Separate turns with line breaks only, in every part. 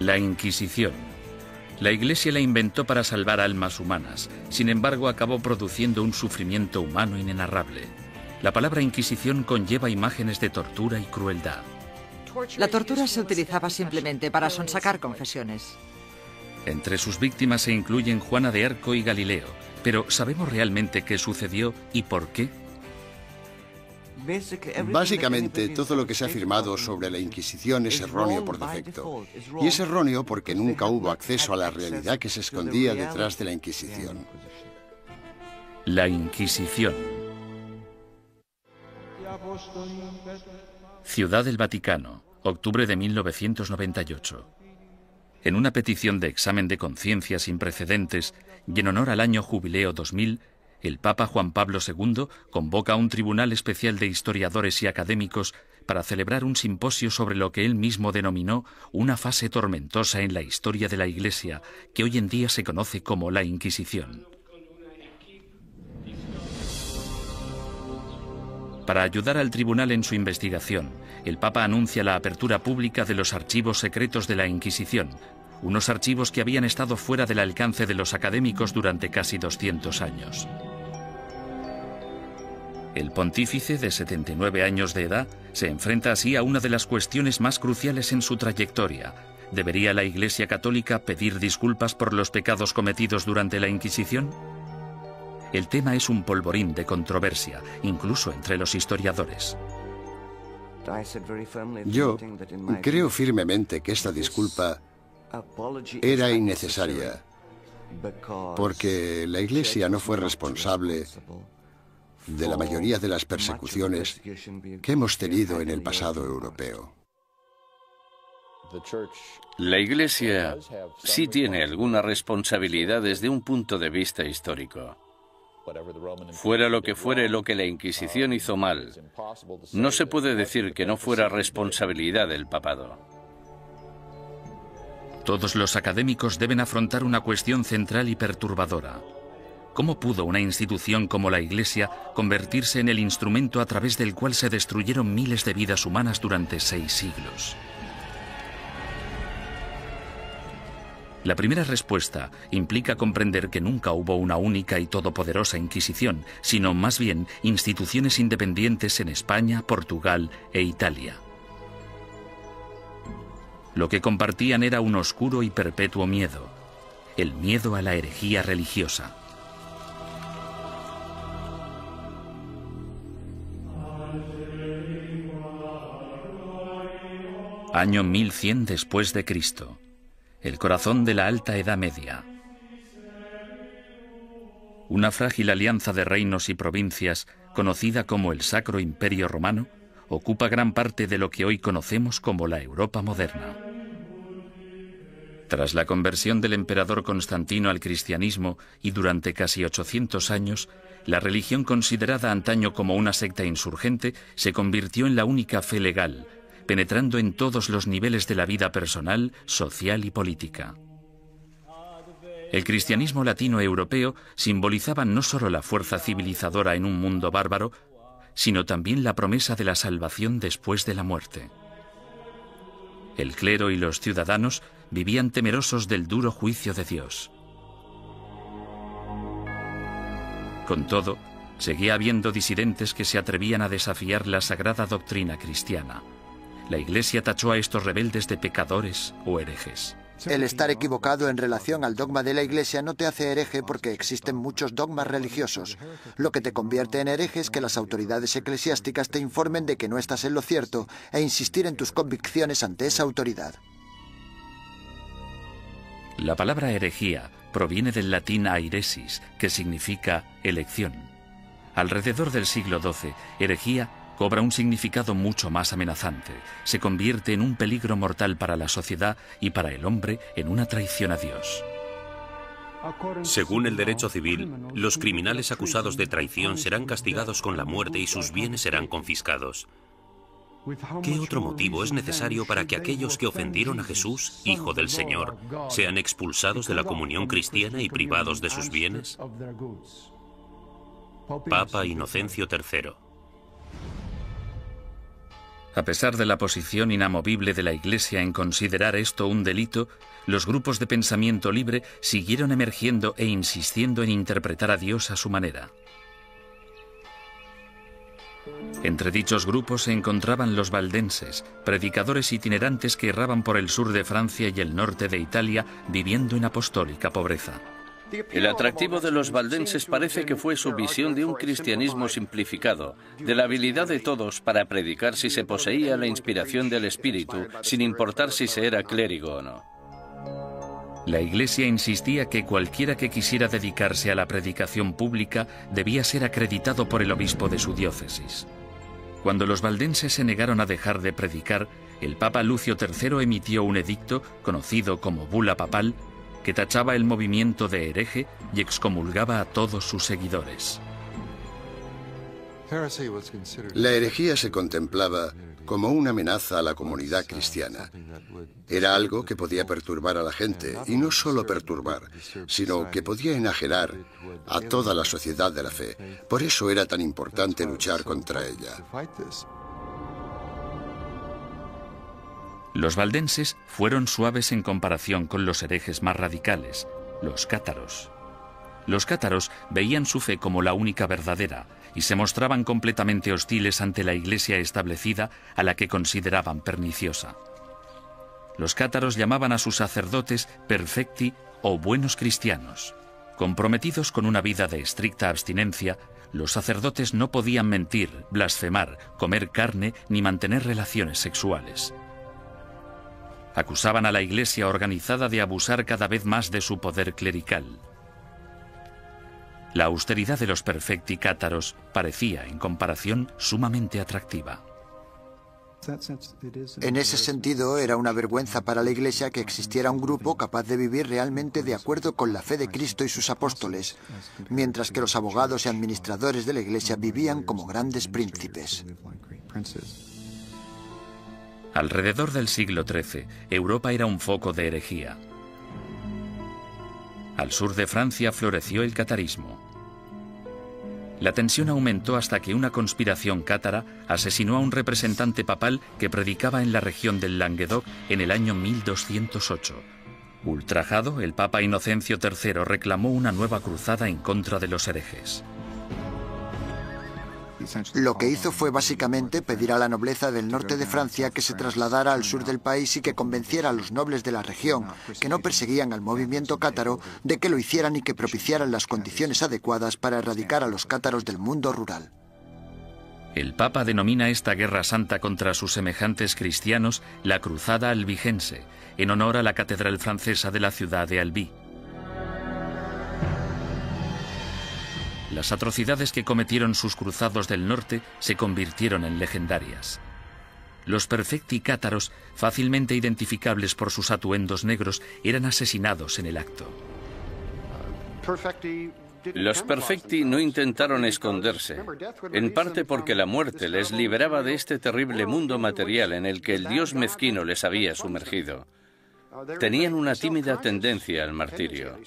La Inquisición. La Iglesia la inventó para salvar almas humanas. Sin embargo, acabó produciendo un sufrimiento humano inenarrable. La palabra Inquisición conlleva imágenes de tortura y crueldad.
La tortura se utilizaba simplemente para sonsacar confesiones.
Entre sus víctimas se incluyen Juana de Arco y Galileo. Pero ¿sabemos realmente qué sucedió y por qué?
Básicamente, todo lo que se ha afirmado sobre la Inquisición es erróneo por defecto. Y es erróneo porque nunca hubo acceso a la realidad que se escondía detrás de la Inquisición.
La Inquisición. Ciudad del Vaticano, octubre de 1998. En una petición de examen de conciencia sin precedentes y en honor al año jubileo 2000, el Papa Juan Pablo II convoca a un tribunal especial de historiadores y académicos para celebrar un simposio sobre lo que él mismo denominó una fase tormentosa en la historia de la Iglesia, que hoy en día se conoce como la Inquisición. Para ayudar al tribunal en su investigación, el Papa anuncia la apertura pública de los archivos secretos de la Inquisición, unos archivos que habían estado fuera del alcance de los académicos durante casi 200 años. El pontífice, de 79 años de edad, se enfrenta así a una de las cuestiones más cruciales en su trayectoria. ¿Debería la Iglesia Católica pedir disculpas por los pecados cometidos durante la Inquisición? El tema es un polvorín de controversia, incluso entre los historiadores.
Yo creo firmemente que esta disculpa era innecesaria, porque la Iglesia no fue responsable de la mayoría de las persecuciones que hemos tenido en el pasado europeo.
La Iglesia sí tiene alguna responsabilidad desde un punto de vista histórico. Fuera lo que fuere lo que la Inquisición hizo mal, no se puede decir que no fuera responsabilidad del papado.
Todos los académicos deben afrontar una cuestión central y perturbadora. ¿Cómo pudo una institución como la Iglesia convertirse en el instrumento a través del cual se destruyeron miles de vidas humanas durante 6 siglos? La primera respuesta implica comprender que nunca hubo una única y todopoderosa Inquisición, sino más bien instituciones independientes en España, Portugal e Italia. Lo que compartían era un oscuro y perpetuo miedo, el miedo a la herejía religiosa. Año 1100 después de Cristo. El corazón de la Alta Edad Media. Una frágil alianza de reinos y provincias, conocida como el Sacro Imperio Romano, ocupa gran parte de lo que hoy conocemos como la Europa moderna. Tras la conversión del emperador Constantino al cristianismo y durante casi 800 años, la religión considerada antaño como una secta insurgente se convirtió en la única fe legal, penetrando en todos los niveles de la vida personal, social y política. El cristianismo latino-europeo simbolizaba no solo la fuerza civilizadora en un mundo bárbaro, sino también la promesa de la salvación después de la muerte. El clero y los ciudadanos vivían temerosos del duro juicio de Dios. Con todo, seguía habiendo disidentes que se atrevían a desafiar la sagrada doctrina cristiana. La Iglesia tachó a estos rebeldes de pecadores o herejes.
El estar equivocado en relación al dogma de la Iglesia no te hace hereje porque existen muchos dogmas religiosos. Lo que te convierte en hereje es que las autoridades eclesiásticas te informen de que no estás en lo cierto e insistir en tus convicciones ante esa autoridad.
La palabra herejía proviene del latín airesis, que significa elección. Alrededor del siglo XII, herejía cobra un significado mucho más amenazante. Se convierte en un peligro mortal para la sociedad y para el hombre en una traición a Dios.
Según el derecho civil, los criminales acusados de traición serán castigados con la muerte y sus bienes serán confiscados. ¿Qué otro motivo es necesario para que aquellos que ofendieron a Jesús, Hijo del Señor, sean expulsados de la comunión cristiana y privados de sus bienes? Papa Inocencio III.
A pesar de la posición inamovible de la Iglesia en considerar esto un delito, los grupos de pensamiento libre siguieron emergiendo e insistiendo en interpretar a Dios a su manera. Entre dichos grupos se encontraban los valdenses, predicadores itinerantes que erraban por el sur de Francia y el norte de Italia, viviendo en apostólica pobreza.
El atractivo de los valdenses parece que fue su visión de un cristianismo simplificado, de la habilidad de todos para predicar si se poseía la inspiración del Espíritu, sin importar si se era clérigo o no.
La Iglesia insistía que cualquiera que quisiera dedicarse a la predicación pública debía ser acreditado por el obispo de su diócesis. Cuando los valdenses se negaron a dejar de predicar, el Papa Lucio III emitió un edicto, conocido como Bula Papal, que tachaba el movimiento de hereje y excomulgaba a todos sus seguidores.
La herejía se contemplaba como una amenaza a la comunidad cristiana. Era algo que podía perturbar a la gente, y no solo perturbar, sino que podía enajenar a toda la sociedad de la fe. Por eso era tan importante luchar contra ella.
Los valdenses fueron suaves en comparación con los herejes más radicales, los cátaros. Los cátaros veían su fe como la única verdadera y se mostraban completamente hostiles ante la Iglesia establecida, a la que consideraban perniciosa. Los cátaros llamaban a sus sacerdotes perfecti o buenos cristianos. Comprometidos con una vida de estricta abstinencia, los sacerdotes no podían mentir, blasfemar, comer carne ni mantener relaciones sexuales. Acusaban a la Iglesia organizada de abusar cada vez más de su poder clerical. La austeridad de los perfecti cátaros parecía, en comparación, sumamente atractiva.
En ese sentido, era una vergüenza para la Iglesia que existiera un grupo capaz de vivir realmente de acuerdo con la fe de Cristo y sus apóstoles, mientras que los abogados y administradores de la Iglesia vivían como grandes príncipes.
Alrededor del siglo XIII, Europa era un foco de herejía. Al sur de Francia floreció el catarismo. La tensión aumentó hasta que una conspiración cátara asesinó a un representante papal que predicaba en la región del Languedoc en el año 1208. Ultrajado, el Papa Inocencio III reclamó una nueva cruzada en contra de los herejes.
Lo que hizo fue básicamente pedir a la nobleza del norte de Francia que se trasladara al sur del país y que convenciera a los nobles de la región, que no perseguían al movimiento cátaro, de que lo hicieran y que propiciaran las condiciones adecuadas para erradicar a los cátaros del mundo rural.
El Papa denomina esta guerra santa contra sus semejantes cristianos la Cruzada Albigense, en honor a la catedral francesa de la ciudad de Albi. Las atrocidades que cometieron sus cruzados del norte se convirtieron en legendarias. Los perfecti cátaros, fácilmente identificables por sus atuendos negros, eran asesinados en el acto.
Los perfecti no intentaron esconderse, en parte porque la muerte les liberaba de este terrible mundo material en el que el dios mezquino les había sumergido. Tenían una tímida tendencia al martirio.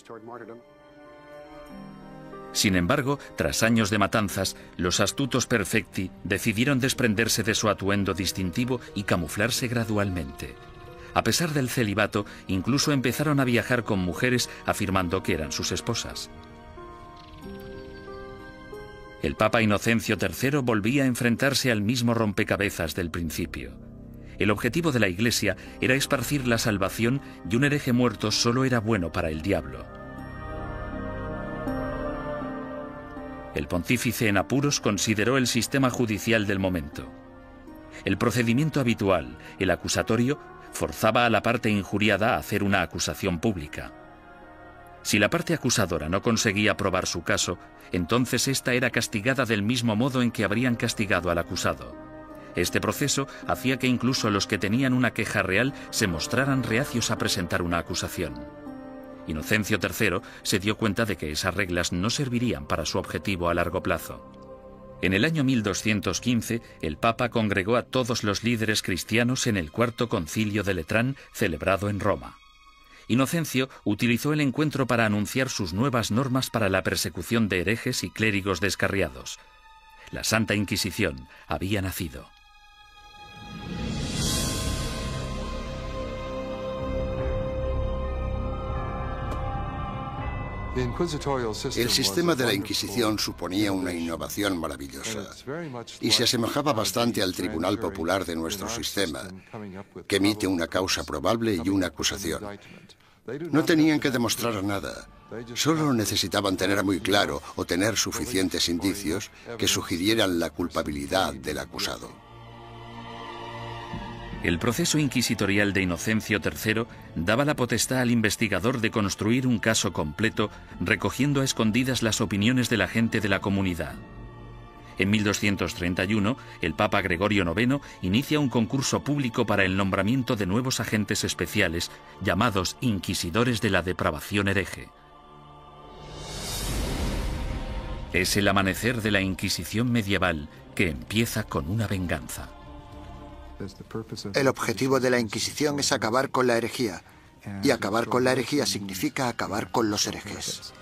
Sin embargo, tras años de matanzas, los astutos perfecti decidieron desprenderse de su atuendo distintivo y camuflarse gradualmente. A pesar del celibato, incluso empezaron a viajar con mujeres afirmando que eran sus esposas. El Papa Inocencio III volvía a enfrentarse al mismo rompecabezas del principio. El objetivo de la Iglesia era esparcir la salvación y un hereje muerto solo era bueno para el diablo. El pontífice en apuros consideró el sistema judicial del momento. El procedimiento habitual, el acusatorio, forzaba a la parte injuriada a hacer una acusación pública. Si la parte acusadora no conseguía probar su caso, entonces ésta era castigada del mismo modo en que habrían castigado al acusado. Este proceso hacía que incluso los que tenían una queja real se mostraran reacios a presentar una acusación. Inocencio III se dio cuenta de que esas reglas no servirían para su objetivo a largo plazo. En el año 1215, el Papa congregó a todos los líderes cristianos en el Cuarto Concilio de Letrán, celebrado en Roma. Inocencio utilizó el encuentro para anunciar sus nuevas normas para la persecución de herejes y clérigos descarriados. La Santa Inquisición había nacido.
El sistema de la Inquisición suponía una innovación maravillosa y se asemejaba bastante al Tribunal Popular de nuestro sistema, que emite una causa probable y una acusación. No tenían que demostrar nada, solo necesitaban tener muy claro o tener suficientes indicios que sugirieran la culpabilidad del acusado.
El proceso inquisitorial de Inocencio III daba la potestad al investigador de construir un caso completo, recogiendo a escondidas las opiniones de la gente de la comunidad. En 1231, el Papa Gregorio IX inicia un concurso público para el nombramiento de nuevos agentes especiales, llamados inquisidores de la depravación hereje. Es el amanecer de la Inquisición medieval, que empieza con una venganza.
El objetivo de la Inquisición es acabar con la herejía, y acabar con la herejía significa acabar con los herejes.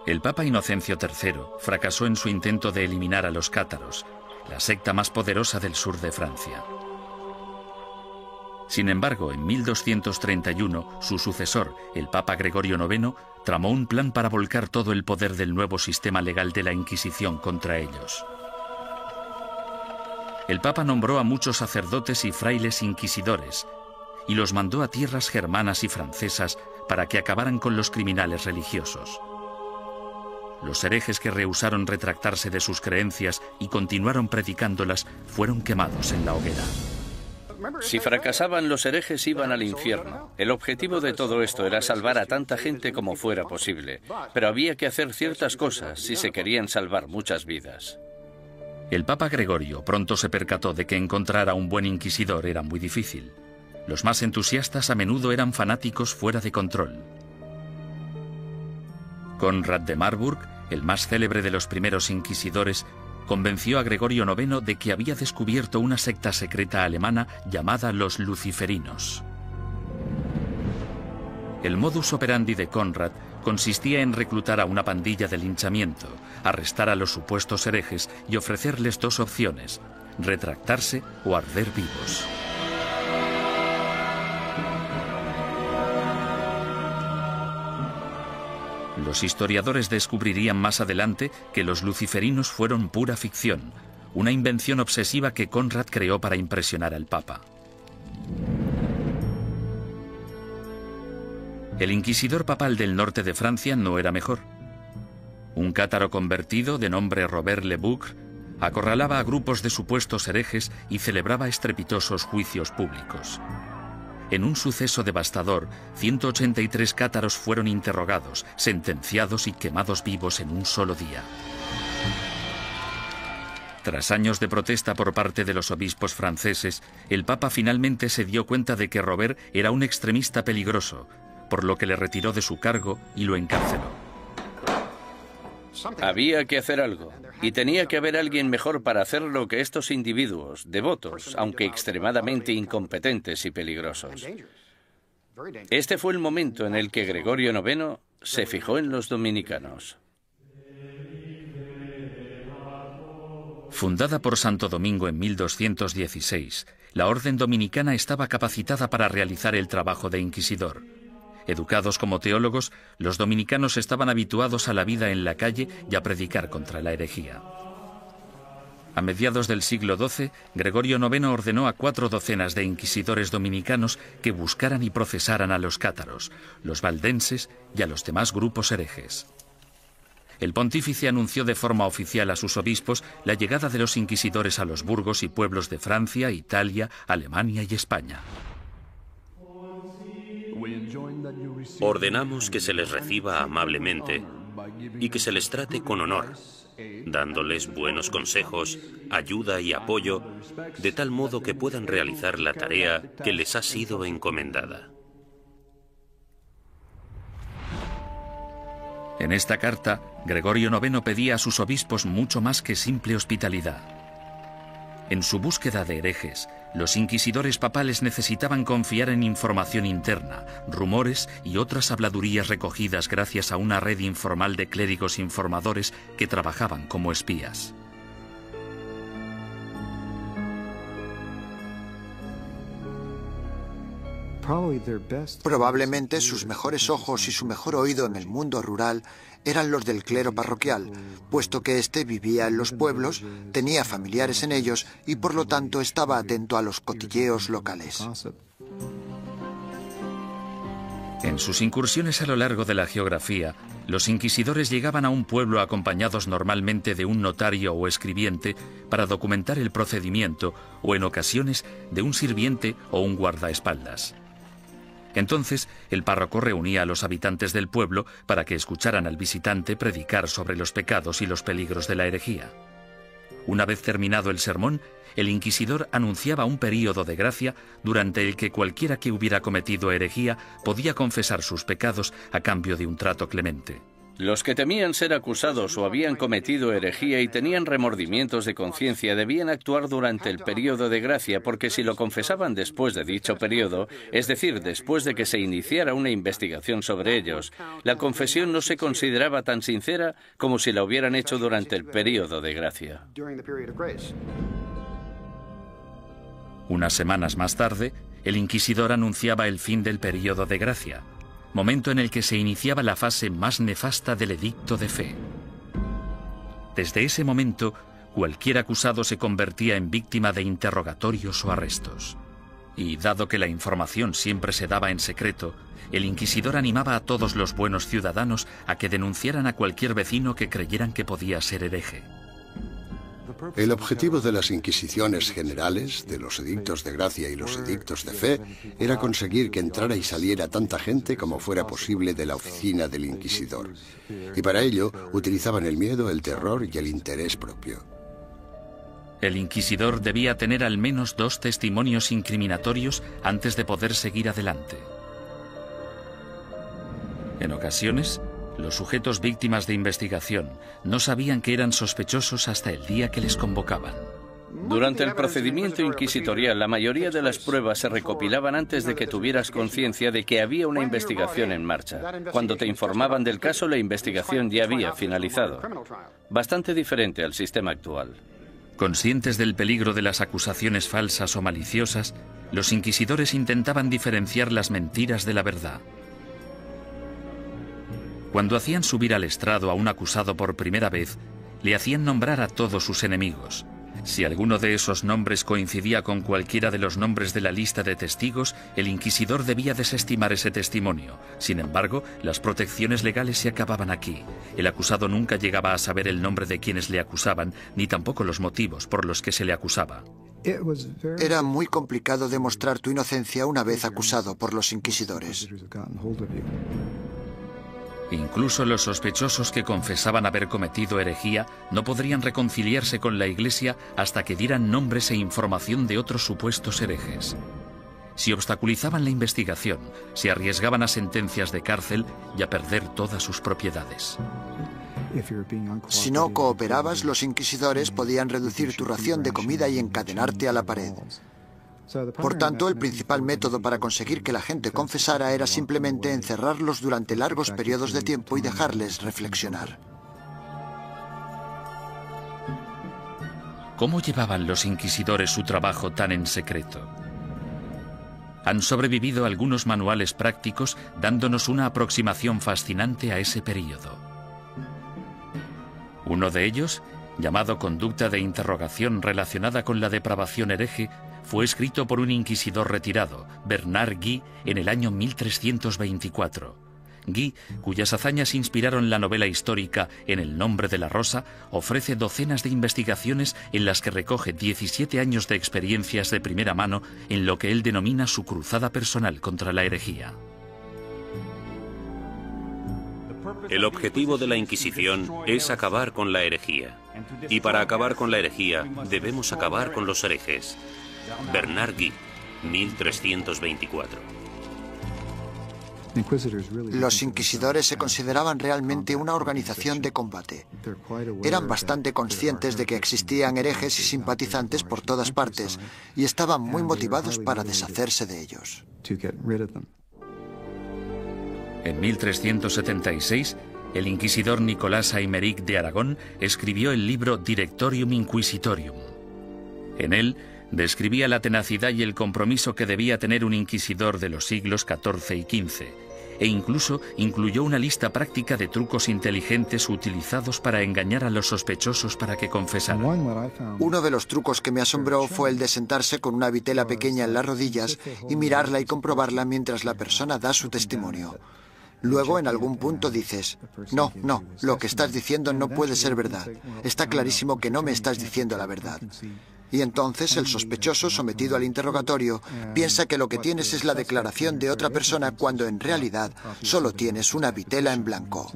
El Papa Inocencio III fracasó en su intento de eliminar a los cátaros, la secta más poderosa del sur de Francia. Sin embargo, en 1231, su sucesor, el Papa Gregorio IX, tramó un plan para volcar todo el poder del nuevo sistema legal de la Inquisición contra ellos. El Papa nombró a muchos sacerdotes y frailes inquisidores y los mandó a tierras germanas y francesas para que acabaran con los criminales religiosos. Los herejes que rehusaron retractarse de sus creencias y continuaron predicándolas fueron quemados en la hoguera.
Si fracasaban, los herejes iban al infierno. El objetivo de todo esto era salvar a tanta gente como fuera posible, pero había que hacer ciertas cosas si se querían salvar muchas vidas.
El Papa Gregorio pronto se percató de que encontrar a un buen inquisidor era muy difícil. Los más entusiastas a menudo eran fanáticos fuera de control. Conrad de Marburg, el más célebre de los primeros inquisidores, convenció a Gregorio IX de que había descubierto una secta secreta alemana llamada los luciferinos. El modus operandi de Conrad consistía en reclutar a una pandilla de linchamiento, arrestar a los supuestos herejes y ofrecerles dos opciones: retractarse o arder vivos. Los historiadores descubrirían más adelante que los luciferinos fueron pura ficción, una invención obsesiva que Conrad creó para impresionar al Papa. El inquisidor papal del norte de Francia no era mejor. Un cátaro convertido de nombre Robert Le Boucq acorralaba a grupos de supuestos herejes y celebraba estrepitosos juicios públicos. En un suceso devastador, 183 cátaros fueron interrogados, sentenciados y quemados vivos en un solo día. Tras años de protesta por parte de los obispos franceses, el Papa finalmente se dio cuenta de que Robert era un extremista peligroso, por lo que le retiró de su cargo y lo encarceló.
Había que hacer algo, y tenía que haber alguien mejor para hacerlo que estos individuos, devotos, aunque extremadamente incompetentes y peligrosos. Este fue el momento en el que Gregorio IX se fijó en los dominicanos.
Fundada por Santo Domingo en 1216, la orden dominicana estaba capacitada para realizar el trabajo de inquisidor. Educados como teólogos, los dominicanos estaban habituados a la vida en la calle y a predicar contra la herejía. A mediados del siglo XII, Gregorio IX ordenó a 4 docenas de inquisidores dominicanos que buscaran y procesaran a los cátaros, los valdenses y a los demás grupos herejes. El pontífice anunció de forma oficial a sus obispos la llegada de los inquisidores a los burgos y pueblos de Francia, Italia, Alemania y España.
Ordenamos que se les reciba amablemente y que se les trate con honor, dándoles buenos consejos, ayuda y apoyo, de tal modo que puedan realizar la tarea que les ha sido encomendada.
En esta carta, Gregorio IX pedía a sus obispos mucho más que simple hospitalidad. En su búsqueda de herejes, los inquisidores papales necesitaban confiar en información interna, rumores y otras habladurías recogidas gracias a una red informal de clérigos informadores que trabajaban como espías.
Probablemente sus mejores ojos y su mejor oído en el mundo rural eran los del clero parroquial, puesto que éste vivía en los pueblos, tenía familiares en ellos y por lo tanto estaba atento a los cotilleos locales.
En sus incursiones a lo largo de la geografía, los inquisidores llegaban a un pueblo acompañados normalmente de un notario o escribiente para documentar el procedimiento o, en ocasiones, de un sirviente o un guardaespaldas. Entonces, el párroco reunía a los habitantes del pueblo para que escucharan al visitante predicar sobre los pecados y los peligros de la herejía. Una vez terminado el sermón, el inquisidor anunciaba un período de gracia durante el que cualquiera que hubiera cometido herejía podía confesar sus pecados a cambio de un trato clemente.
Los que temían ser acusados o habían cometido herejía y tenían remordimientos de conciencia debían actuar durante el período de gracia, porque si lo confesaban después de dicho período, es decir, después de que se iniciara una investigación sobre ellos, la confesión no se consideraba tan sincera como si la hubieran hecho durante el período de gracia.
Unas semanas más tarde, el inquisidor anunciaba el fin del período de gracia, momento en el que se iniciaba la fase más nefasta del edicto de fe. Desde ese momento, cualquier acusado se convertía en víctima de interrogatorios o arrestos. Y dado que la información siempre se daba en secreto, el inquisidor animaba a todos los buenos ciudadanos a que denunciaran a cualquier vecino que creyeran que podía ser hereje.
El objetivo de las inquisiciones generales, de los edictos de gracia y los edictos de fe, era conseguir que entrara y saliera tanta gente como fuera posible de la oficina del inquisidor. Y para ello utilizaban el miedo, el terror y el interés propio.
El inquisidor debía tener al menos 2 testimonios incriminatorios antes de poder seguir adelante. En ocasiones, los sujetos víctimas de investigación no sabían que eran sospechosos hasta el día que les convocaban.
Durante el procedimiento inquisitorial, la mayoría de las pruebas se recopilaban antes de que tuvieras conciencia de que había una investigación en marcha. Cuando te informaban del caso, la investigación ya había finalizado. Bastante diferente al sistema actual.
Conscientes del peligro de las acusaciones falsas o maliciosas, los inquisidores intentaban diferenciar las mentiras de la verdad. Cuando hacían subir al estrado a un acusado por primera vez, le hacían nombrar a todos sus enemigos. Si alguno de esos nombres coincidía con cualquiera de los nombres de la lista de testigos, el inquisidor debía desestimar ese testimonio. Sin embargo, las protecciones legales se acababan aquí. El acusado nunca llegaba a saber el nombre de quienes le acusaban, ni tampoco los motivos por los que se le acusaba.
Era muy complicado demostrar tu inocencia una vez acusado por los inquisidores.
Incluso los sospechosos que confesaban haber cometido herejía no podrían reconciliarse con la Iglesia hasta que dieran nombres e información de otros supuestos herejes. Si obstaculizaban la investigación, se arriesgaban a sentencias de cárcel y a perder todas sus propiedades.
Si no cooperabas, los inquisidores podían reducir tu ración de comida y encadenarte a la pared. Por tanto, el principal método para conseguir que la gente confesara era simplemente encerrarlos durante largos periodos de tiempo y dejarles reflexionar.
¿Cómo llevaban los inquisidores su trabajo tan en secreto? Han sobrevivido algunos manuales prácticos dándonos una aproximación fascinante a ese período. Uno de ellos, llamado Conducta de interrogación relacionada con la depravación hereje, fue escrito por un inquisidor retirado, Bernard Guy, en el año 1324. Guy, cuyas hazañas inspiraron la novela histórica En el nombre de la rosa, ofrece docenas de investigaciones en las que recoge 17 años de experiencias de primera mano en lo que él denomina su cruzada personal contra la herejía.
El objetivo de la Inquisición es acabar con la herejía. Y para acabar con la herejía, debemos acabar con los herejes. Bernard Guy, 1324.
Los inquisidores se consideraban realmente una organización de combate. Eran bastante conscientes de que existían herejes y simpatizantes por todas partes y estaban muy motivados para deshacerse de ellos.
En 1376, el inquisidor Nicolás Aymeric de Aragón escribió el libro Directorium Inquisitorium. En él describía la tenacidad y el compromiso que debía tener un inquisidor de los siglos XIV y XV, e incluso incluyó una lista práctica de trucos inteligentes utilizados para engañar a los sospechosos para que confesaran.
Uno de los trucos que me asombró fue el de sentarse con una vitela pequeña en las rodillas y mirarla y comprobarla mientras la persona da su testimonio. Luego, en algún punto dices, no, lo que estás diciendo no puede ser verdad. Está clarísimo que no me estás diciendo la verdad. Y entonces el sospechoso, sometido al interrogatorio, piensa que lo que tienes es la declaración de otra persona cuando en realidad solo tienes una vitela en blanco.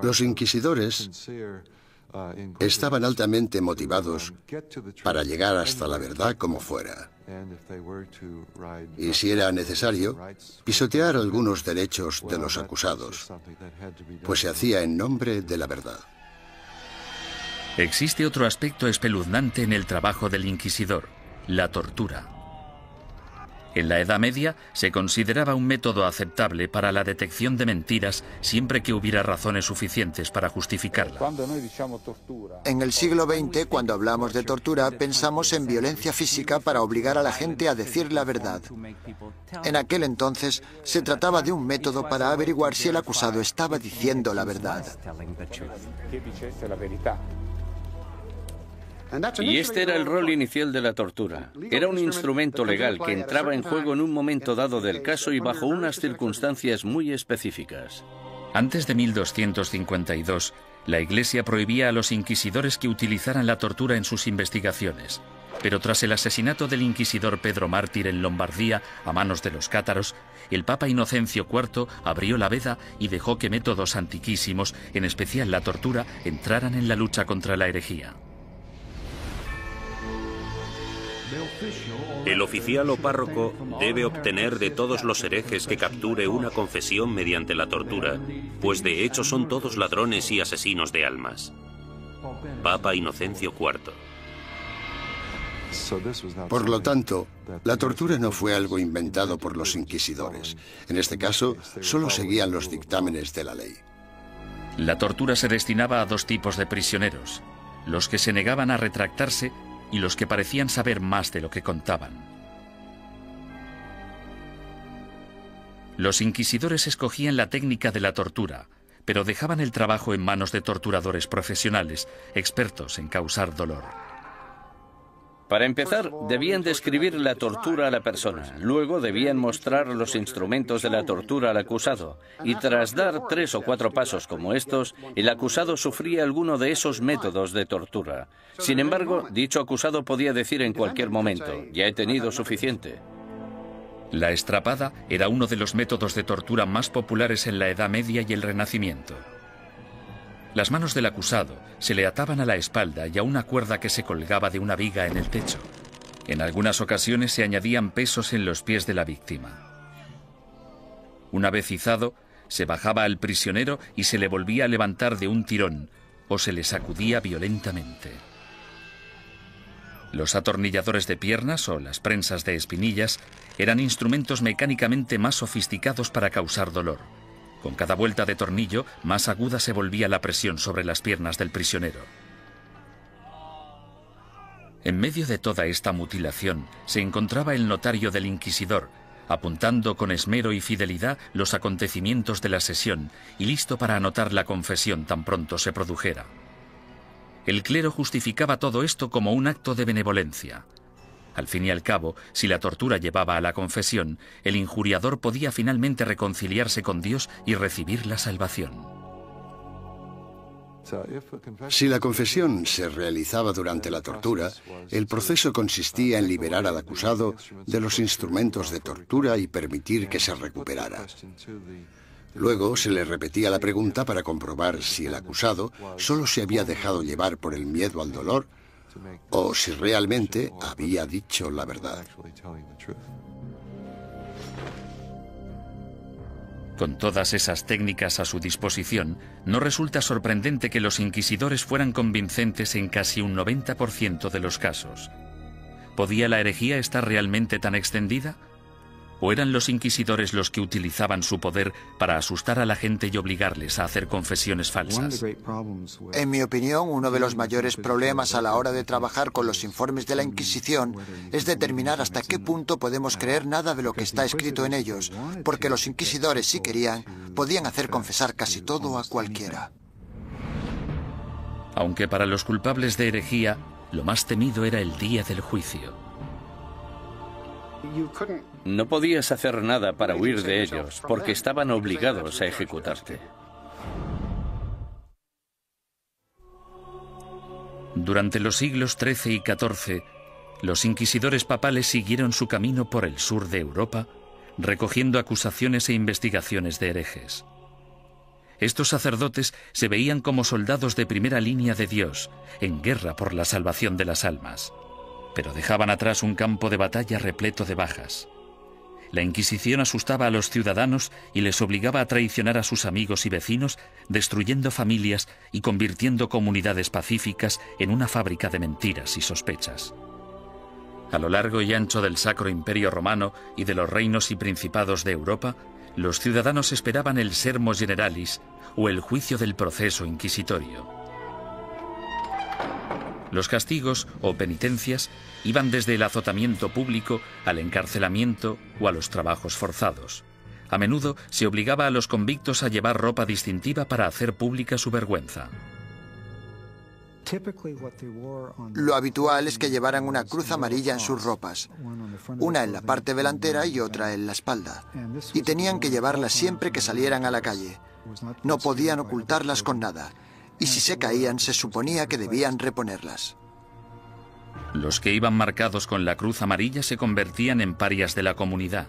Los inquisidores estaban altamente motivados para llegar hasta la verdad como fuera. Y si era necesario, pisotear algunos derechos de los acusados, pues se hacía en nombre de la verdad.
Existe otro aspecto espeluznante en el trabajo del inquisidor: la tortura. En la Edad Media se consideraba un método aceptable para la detección de mentiras siempre que hubiera razones suficientes para justificarla.
En el siglo XX, cuando hablamos de tortura, pensamos en violencia física para obligar a la gente a decir la verdad. En aquel entonces, se trataba de un método para averiguar si el acusado estaba diciendo la verdad.
Y este era el rol inicial de la tortura. Era un instrumento legal que entraba en juego en un momento dado del caso y bajo unas circunstancias muy específicas.
Antes de 1252, la Iglesia prohibía a los inquisidores que utilizaran la tortura en sus investigaciones. Pero tras el asesinato del inquisidor Pedro Mártir en Lombardía a manos de los cátaros, el Papa Inocencio IV abrió la veda y dejó que métodos antiquísimos, en especial la tortura, entraran en la lucha contra la herejía.
El oficial o párroco debe obtener de todos los herejes que capture una confesión mediante la tortura, pues de hecho son todos ladrones y asesinos de almas. Papa Inocencio IV.
Por lo tanto, la tortura no fue algo inventado por los inquisidores. En este caso, solo seguían los dictámenes de la ley.
La tortura se destinaba a dos tipos de prisioneros: los que se negaban a retractarse y los que parecían saber más de lo que contaban. Los inquisidores escogían la técnica de la tortura, pero dejaban el trabajo en manos de torturadores profesionales, expertos en causar dolor.
Para empezar, debían describir la tortura a la persona. Luego debían mostrar los instrumentos de la tortura al acusado. Y tras dar 3 o 4 pasos como estos, el acusado sufría alguno de esos métodos de tortura. Sin embargo, dicho acusado podía decir en cualquier momento: ya he tenido suficiente.
La estrapada era uno de los métodos de tortura más populares en la Edad Media y el Renacimiento. Las manos del acusado se le ataban a la espalda y a una cuerda que se colgaba de una viga en el techo. En algunas ocasiones se añadían pesos en los pies de la víctima. Una vez izado, se bajaba al prisionero y se le volvía a levantar de un tirón o se le sacudía violentamente. Los atornilladores de piernas o las prensas de espinillas eran instrumentos mecánicamente más sofisticados para causar dolor. Con cada vuelta de tornillo, más aguda se volvía la presión sobre las piernas del prisionero. En medio de toda esta mutilación se encontraba el notario del inquisidor, apuntando con esmero y fidelidad los acontecimientos de la sesión y listo para anotar la confesión tan pronto se produjera. El clero justificaba todo esto como un acto de benevolencia. Al fin y al cabo, si la tortura llevaba a la confesión, el injuriador podía finalmente reconciliarse con Dios y recibir la salvación.
Si la confesión se realizaba durante la tortura, el proceso consistía en liberar al acusado de los instrumentos de tortura y permitir que se recuperara. Luego se le repetía la pregunta para comprobar si el acusado solo se había dejado llevar por el miedo al dolor o si realmente había dicho la verdad.
Con todas esas técnicas a su disposición, no resulta sorprendente que los inquisidores fueran convincentes en casi un 90% de los casos. ¿Podía la herejía estar realmente tan extendida? ¿O eran los inquisidores los que utilizaban su poder para asustar a la gente y obligarles a hacer confesiones falsas?
En mi opinión, uno de los mayores problemas a la hora de trabajar con los informes de la Inquisición es determinar hasta qué punto podemos creer nada de lo que está escrito en ellos, porque los inquisidores, si querían, podían hacer confesar casi todo a cualquiera.
Aunque para los culpables de herejía, lo más temido era el día del juicio.
No podías hacer nada para huir de ellos, porque estaban obligados a ejecutarte.
Durante los siglos XIII y XIV, los inquisidores papales siguieron su camino por el sur de Europa, recogiendo acusaciones e investigaciones de herejes. Estos sacerdotes se veían como soldados de primera línea de Dios, en guerra por la salvación de las almas, pero dejaban atrás un campo de batalla repleto de bajas. La Inquisición asustaba a los ciudadanos y les obligaba a traicionar a sus amigos y vecinos, destruyendo familias y convirtiendo comunidades pacíficas en una fábrica de mentiras y sospechas. A lo largo y ancho del Sacro Imperio Romano y de los reinos y principados de Europa, los ciudadanos esperaban el Sermo Generalis o el juicio del proceso inquisitorio. Los castigos o penitencias iban desde el azotamiento público al encarcelamiento o a los trabajos forzados. A menudo se obligaba a los convictos a llevar ropa distintiva para hacer pública su vergüenza.
Lo habitual es que llevaran una cruz amarilla en sus ropas, una en la parte delantera y otra en la espalda, y tenían que llevarlas siempre que salieran a la calle. No podían ocultarlas con nada, y si se caían se suponía que debían reponerlas.
Los que iban marcados con la cruz amarilla se convertían en parias de la comunidad,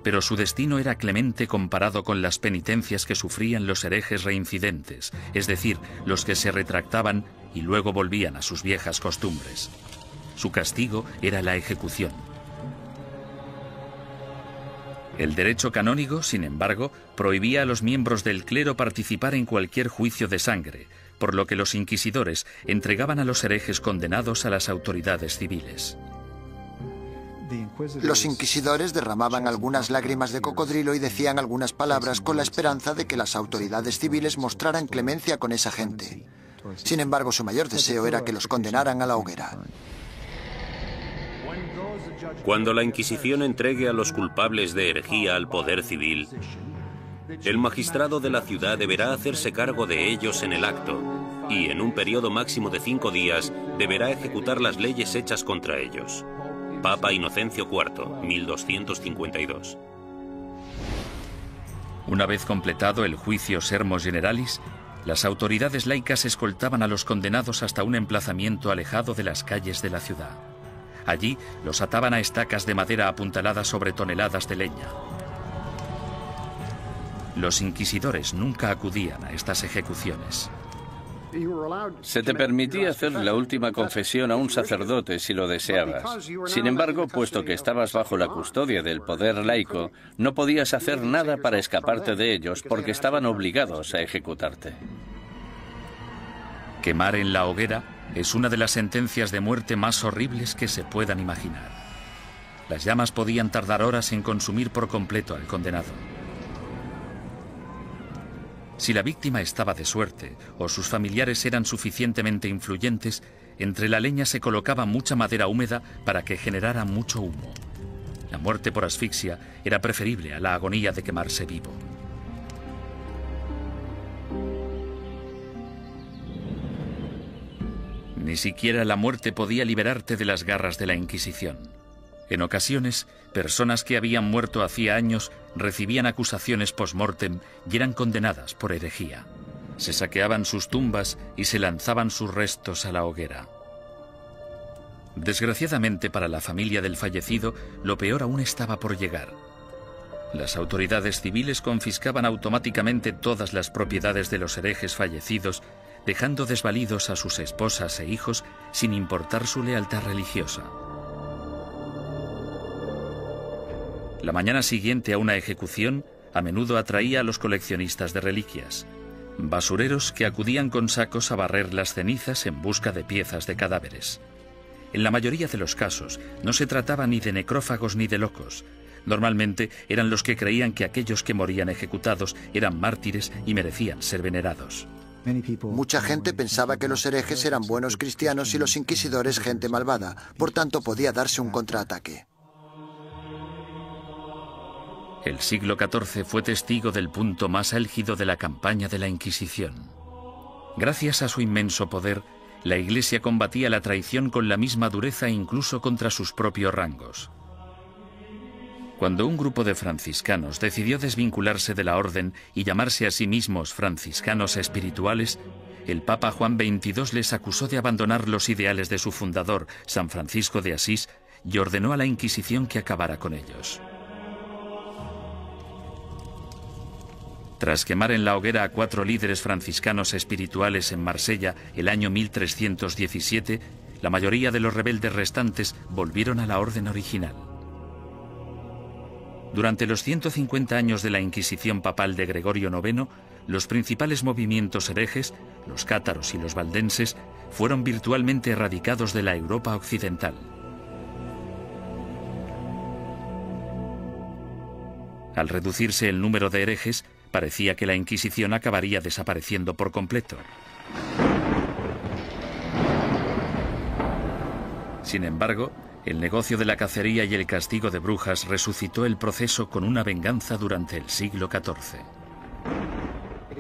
pero su destino era clemente comparado con las penitencias que sufrían los herejes reincidentes, es decir, los que se retractaban y luego volvían a sus viejas costumbres. Su castigo era la ejecución. El derecho canónico, sin embargo, prohibía a los miembros del clero participar en cualquier juicio de sangre, por lo que los inquisidores entregaban a los herejes condenados a las autoridades civiles.
Los inquisidores derramaban algunas lágrimas de cocodrilo y decían algunas palabras con la esperanza de que las autoridades civiles mostraran clemencia con esa gente. Sin embargo, su mayor deseo era que los condenaran a la hoguera.
Cuando la Inquisición entregue a los culpables de herejía al poder civil, el magistrado de la ciudad deberá hacerse cargo de ellos en el acto y, en un periodo máximo de 5 días, deberá ejecutar las leyes hechas contra ellos. Papa Inocencio IV, 1252.
Una vez completado el juicio Sermo Generalis, las autoridades laicas escoltaban a los condenados hasta un emplazamiento alejado de las calles de la ciudad. Allí los ataban a estacas de madera apuntaladas sobre toneladas de leña. Los inquisidores nunca acudían a estas ejecuciones.
Se te permitía hacer la última confesión a un sacerdote si lo deseabas. Sin embargo, puesto que estabas bajo la custodia del poder laico, no podías hacer nada para escaparte de ellos porque estaban obligados a ejecutarte.
Quemar en la hoguera es una de las sentencias de muerte más horribles que se puedan imaginar. Las llamas podían tardar horas en consumir por completo al condenado. Si la víctima estaba de suerte o sus familiares eran suficientemente influyentes, entre la leña se colocaba mucha madera húmeda para que generara mucho humo. La muerte por asfixia era preferible a la agonía de quemarse vivo. Ni siquiera la muerte podía liberarte de las garras de la Inquisición. En ocasiones, personas que habían muerto hacía años recibían acusaciones post-mortem y eran condenadas por herejía. Se saqueaban sus tumbas y se lanzaban sus restos a la hoguera. Desgraciadamente para la familia del fallecido, lo peor aún estaba por llegar. Las autoridades civiles confiscaban automáticamente todas las propiedades de los herejes fallecidos, dejando desvalidos a sus esposas e hijos sin importar su lealtad religiosa. La mañana siguiente a una ejecución a menudo atraía a los coleccionistas de reliquias, basureros que acudían con sacos a barrer las cenizas en busca de piezas de cadáveres. En la mayoría de los casos no se trataba ni de necrófagos ni de locos. Normalmente eran los que creían que aquellos que morían ejecutados eran mártires y merecían ser venerados.
Mucha gente pensaba que los herejes eran buenos cristianos y los inquisidores gente malvada, por tanto podía darse un contraataque.
El siglo XIV fue testigo del punto más álgido de la campaña de la Inquisición. Gracias a su inmenso poder, la Iglesia combatía la traición con la misma dureza incluso contra sus propios rangos. Cuando un grupo de franciscanos decidió desvincularse de la orden y llamarse a sí mismos franciscanos espirituales, el Papa Juan XXII les acusó de abandonar los ideales de su fundador, San Francisco de Asís, y ordenó a la Inquisición que acabara con ellos. Tras quemar en la hoguera a 4 líderes franciscanos espirituales en Marsella el año 1317, la mayoría de los rebeldes restantes volvieron a la orden original. Durante los 150 años de la Inquisición papal de Gregorio IX, los principales movimientos herejes, los cátaros y los valdenses, fueron virtualmente erradicados de la Europa occidental. Al reducirse el número de herejes, parecía que la Inquisición acabaría desapareciendo por completo. Sin embargo, el negocio de la cacería y el castigo de brujas resucitó el proceso con una venganza durante el siglo XIV.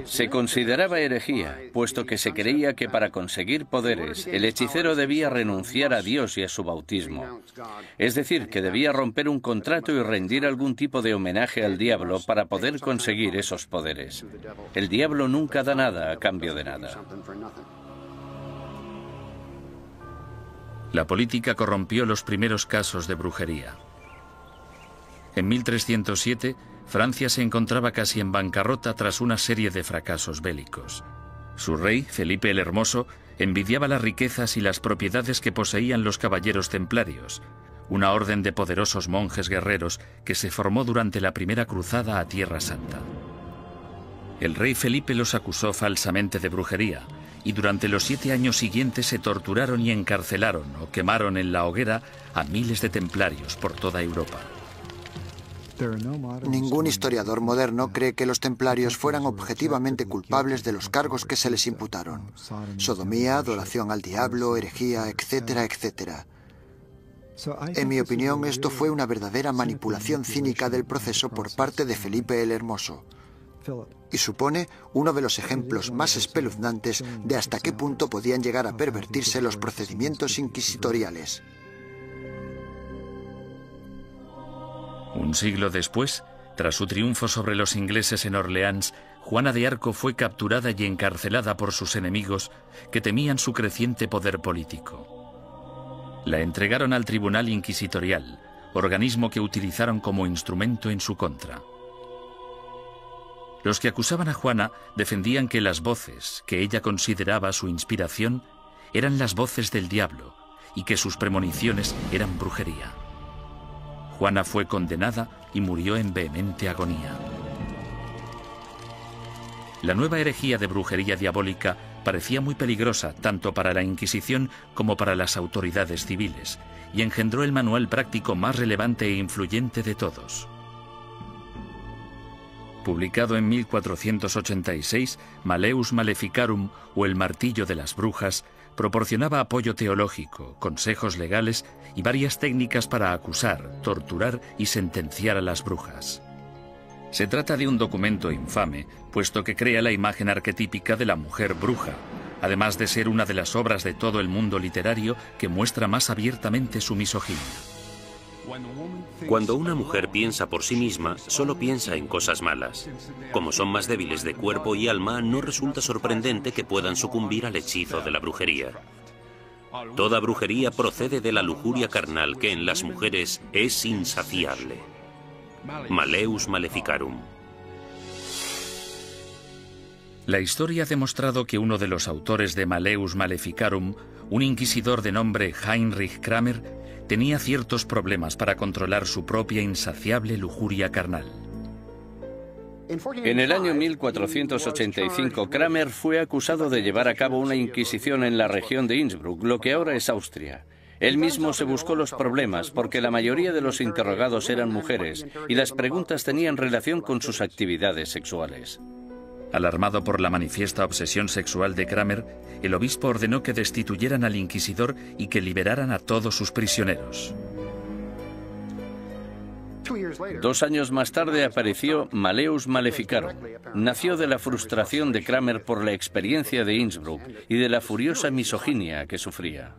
Se consideraba herejía, puesto que se creía que para conseguir poderes, el hechicero debía renunciar a Dios y a su bautismo. Es decir, que debía romper un contrato y rendir algún tipo de homenaje al diablo para poder conseguir esos poderes. El diablo nunca da nada a cambio de nada.
La política corrompió los primeros casos de brujería. En 1307, Francia se encontraba casi en bancarrota tras una serie de fracasos bélicos. Su rey, Felipe el Hermoso, envidiaba las riquezas y las propiedades que poseían los caballeros templarios, una orden de poderosos monjes guerreros que se formó durante la primera cruzada a Tierra Santa. El rey Felipe los acusó falsamente de brujería, y durante los 7 años siguientes se torturaron y encarcelaron o quemaron en la hoguera a miles de templarios por toda Europa.
Ningún historiador moderno cree que los templarios fueran objetivamente culpables de los cargos que se les imputaron: sodomía, adoración al diablo, herejía, etcétera, etcétera. En mi opinión, esto fue una verdadera manipulación cínica del proceso por parte de Felipe el Hermoso, y supone uno de los ejemplos más espeluznantes de hasta qué punto podían llegar a pervertirse los procedimientos inquisitoriales.
Un siglo después, tras su triunfo sobre los ingleses en Orleans, Juana de Arco fue capturada y encarcelada por sus enemigos, que temían su creciente poder político. La entregaron al Tribunal Inquisitorial, organismo que utilizaron como instrumento en su contra. Los que acusaban a Juana defendían que las voces que ella consideraba su inspiración eran las voces del diablo y que sus premoniciones eran brujería. Juana fue condenada y murió en vehemente agonía. La nueva herejía de brujería diabólica parecía muy peligrosa tanto para la Inquisición como para las autoridades civiles, y engendró el manual práctico más relevante e influyente de todos. Publicado en 1486, Malleus Maleficarum, o el martillo de las brujas, proporcionaba apoyo teológico, consejos legales y varias técnicas para acusar, torturar y sentenciar a las brujas. Se trata de un documento infame, puesto que crea la imagen arquetípica de la mujer bruja, además de ser una de las obras de todo el mundo literario que muestra más abiertamente su misoginia.
Cuando una mujer piensa por sí misma, solo piensa en cosas malas. Como son más débiles de cuerpo y alma, no resulta sorprendente que puedan sucumbir al hechizo de la brujería. Toda brujería procede de la lujuria carnal que en las mujeres es insaciable. Malleus Maleficarum.
La historia ha demostrado que uno de los autores de Malleus Maleficarum, un inquisidor de nombre Heinrich Kramer, tenía ciertos problemas para controlar su propia insaciable lujuria carnal.
En el año 1485, Kramer fue acusado de llevar a cabo una inquisición en la región de Innsbruck, lo que ahora es Austria. Él mismo se buscó los problemas porque la mayoría de los interrogados eran mujeres y las preguntas tenían relación con sus actividades sexuales.
Alarmado por la manifiesta obsesión sexual de Kramer, el obispo ordenó que destituyeran al inquisidor y que liberaran a todos sus prisioneros.
2 años más tarde apareció Malleus Maleficarum. Nació de la frustración de Kramer por la experiencia de Innsbruck y de la furiosa misoginia que sufría.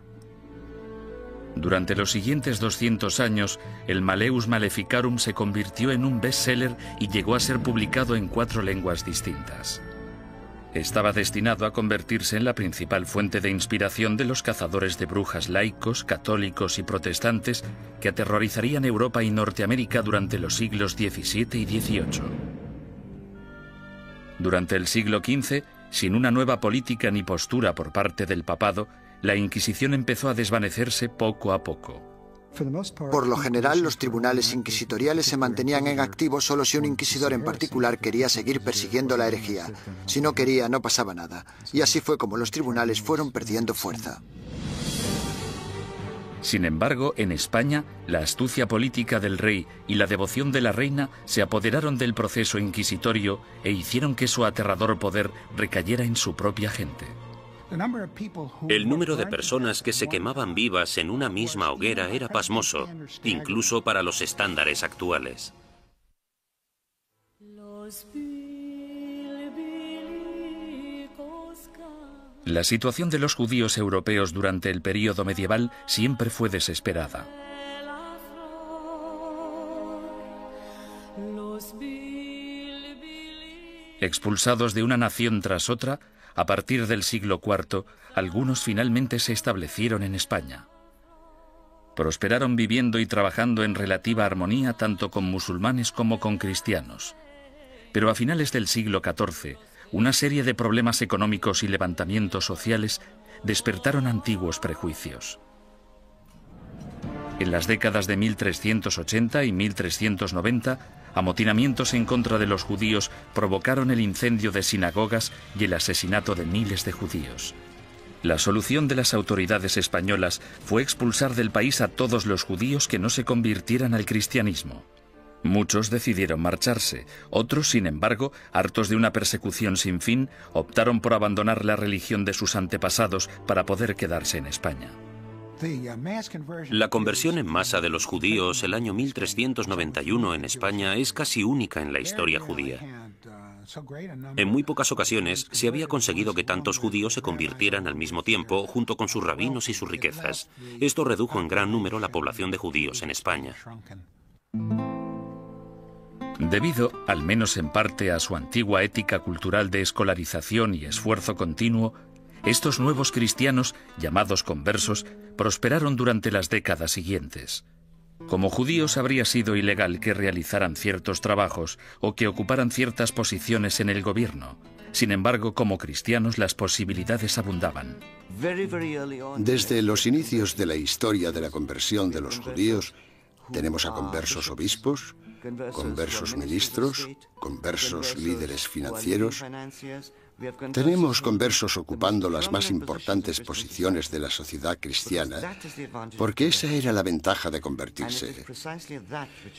Durante los siguientes 200 años, el Malleus Maleficarum se convirtió en un bestseller y llegó a ser publicado en 4 lenguas distintas. Estaba destinado a convertirse en la principal fuente de inspiración de los cazadores de brujas laicos, católicos y protestantes que aterrorizarían Europa y Norteamérica durante los siglos XVII y XVIII. Durante el siglo XV, sin una nueva política ni postura por parte del papado, la Inquisición empezó a desvanecerse poco a poco.
Por lo general, los tribunales inquisitoriales se mantenían en activo solo si un inquisidor en particular quería seguir persiguiendo la herejía. Si no quería, no pasaba nada. Y así fue como los tribunales fueron perdiendo fuerza.
Sin embargo, en España, la astucia política del rey y la devoción de la reina se apoderaron del proceso inquisitorio e hicieron que su aterrador poder recayera en su propia gente.
El número de personas que se quemaban vivas en una misma hoguera era pasmoso, incluso para los estándares actuales.
La situación de los judíos europeos durante el período medieval siempre fue desesperada. Expulsados de una nación tras otra, a partir del siglo IV, algunos finalmente se establecieron en España. Prosperaron viviendo y trabajando en relativa armonía tanto con musulmanes como con cristianos. Pero a finales del siglo XIV, una serie de problemas económicos y levantamientos sociales despertaron antiguos prejuicios. En las décadas de 1380 y 1390, amotinamientos en contra de los judíos provocaron el incendio de sinagogas y el asesinato de miles de judíos. La solución de las autoridades españolas fue expulsar del país a todos los judíos que no se convirtieran al cristianismo. Muchos decidieron marcharse, otros, sin embargo, hartos de una persecución sin fin, optaron por abandonar la religión de sus antepasados para poder quedarse en España.
La conversión en masa de los judíos el año 1391 en España es casi única en la historia judía. En muy pocas ocasiones se había conseguido que tantos judíos se convirtieran al mismo tiempo junto con sus rabinos y sus riquezas. Esto redujo en gran número la población de judíos en España.
Debido, al menos en parte, a su antigua ética cultural de escolarización y esfuerzo continuo, estos nuevos cristianos, llamados conversos, prosperaron durante las décadas siguientes. Como judíos habría sido ilegal que realizaran ciertos trabajos o que ocuparan ciertas posiciones en el gobierno. Sin embargo, como cristianos las posibilidades abundaban.
Desde los inicios de la historia de la conversión de los judíos, tenemos a conversos obispos, conversos ministros, conversos líderes financieros. Tenemos conversos ocupando las más importantes posiciones de la sociedad cristiana, porque esa era la ventaja de convertirse.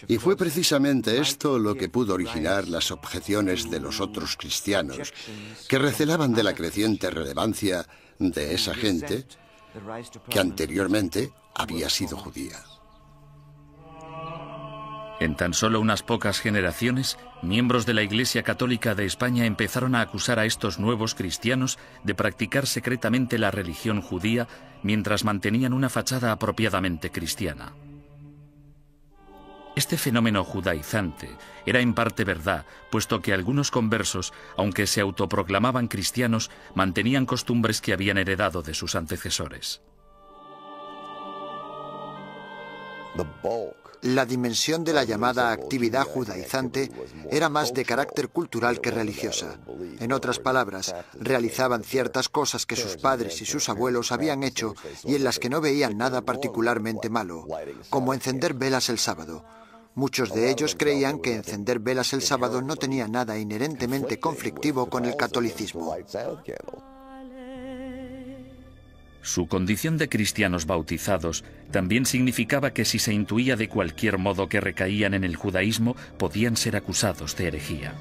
Y fue precisamente esto lo que pudo originar las objeciones de los otros cristianos, que recelaban de la creciente relevancia de esa gente que anteriormente había sido judía.
En tan solo unas pocas generaciones, miembros de la Iglesia Católica de España empezaron a acusar a estos nuevos cristianos de practicar secretamente la religión judía mientras mantenían una fachada apropiadamente cristiana. Este fenómeno judaizante era en parte verdad, puesto que algunos conversos, aunque se autoproclamaban cristianos, mantenían costumbres que habían heredado de sus antecesores.
La dimensión de la llamada actividad judaizante era más de carácter cultural que religiosa. En otras palabras, realizaban ciertas cosas que sus padres y sus abuelos habían hecho y en las que no veían nada particularmente malo, como encender velas el sábado. Muchos de ellos creían que encender velas el sábado no tenía nada inherentemente conflictivo con el catolicismo.
Su condición de cristianos bautizados también significaba que si se intuía de cualquier modo que recaían en el judaísmo, podían ser acusados de herejía.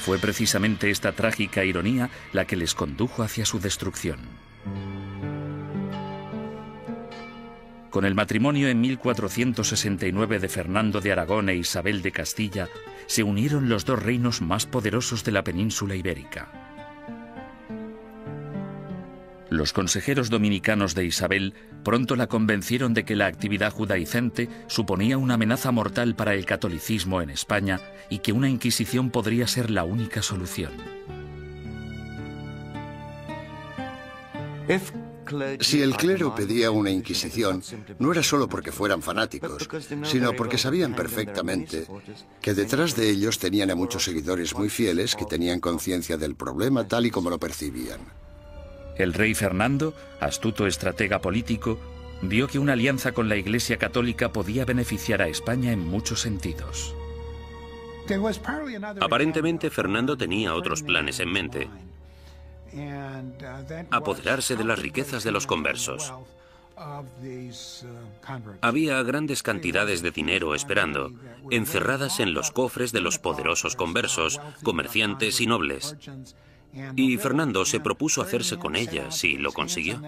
Fue precisamente esta trágica ironía la que les condujo hacia su destrucción. Con el matrimonio en 1469 de Fernando de Aragón e Isabel de Castilla, se unieron los dos reinos más poderosos de la península ibérica. Los consejeros dominicanos de Isabel pronto la convencieron de que la actividad judaizante suponía una amenaza mortal para el catolicismo en España y que una Inquisición podría ser la única solución.
Si el clero pedía una Inquisición, no era solo porque fueran fanáticos, sino porque sabían perfectamente que detrás de ellos tenían a muchos seguidores muy fieles que tenían conciencia del problema tal y como lo percibían.
El rey Fernando, astuto estratega político, vio que una alianza con la Iglesia Católica podía beneficiar a España en muchos sentidos.
Aparentemente, Fernando tenía otros planes en mente. Apoderarse de las riquezas de los conversos. Había grandes cantidades de dinero esperando, encerradas en los cofres de los poderosos conversos, comerciantes y nobles. Y Fernando se propuso hacerse con ellas y lo consiguió.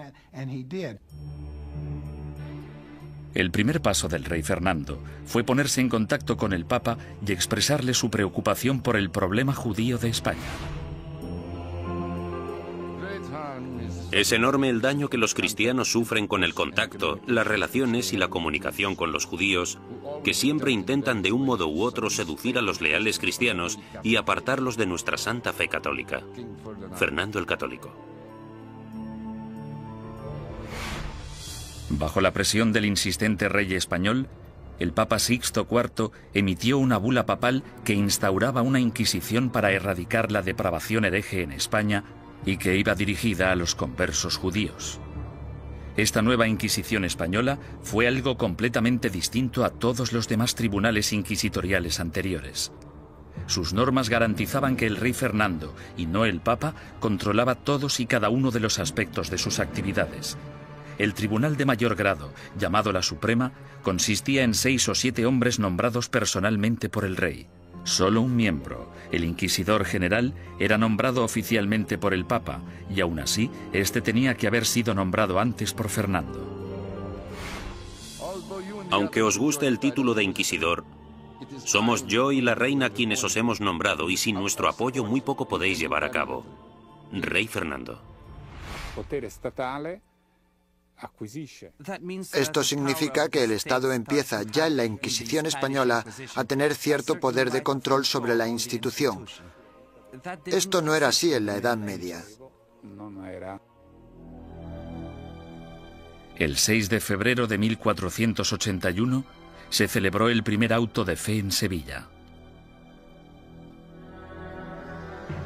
El primer paso del rey Fernando fue ponerse en contacto con el Papa y expresarle su preocupación por el problema judío de España.
Es enorme el daño que los cristianos sufren con el contacto, las relaciones y la comunicación con los judíos, que siempre intentan de un modo u otro seducir a los leales cristianos y apartarlos de nuestra santa fe católica. Fernando el Católico.
Bajo la presión del insistente rey español, el Papa Sixto IV emitió una bula papal que instauraba una Inquisición para erradicar la depravación hereje en España y que iba dirigida a los conversos judíos. Esta nueva Inquisición española fue algo completamente distinto a todos los demás tribunales inquisitoriales anteriores. Sus normas garantizaban que el rey Fernando, y no el Papa, controlaba todos y cada uno de los aspectos de sus actividades. El tribunal de mayor grado, llamado la Suprema, consistía en 6 o 7 hombres nombrados personalmente por el rey. Solo un miembro, el inquisidor general, era nombrado oficialmente por el Papa, y aún así, este tenía que haber sido nombrado antes por Fernando.
Aunque os guste el título de inquisidor, somos yo y la reina quienes os hemos nombrado y sin nuestro apoyo muy poco podéis llevar a cabo. Rey Fernando.
Esto significa que el Estado empieza ya en la Inquisición española a tener cierto poder de control sobre la institución. Esto no era así en la Edad Media.
El 6 de febrero de 1481 se celebró el primer auto de fe en Sevilla.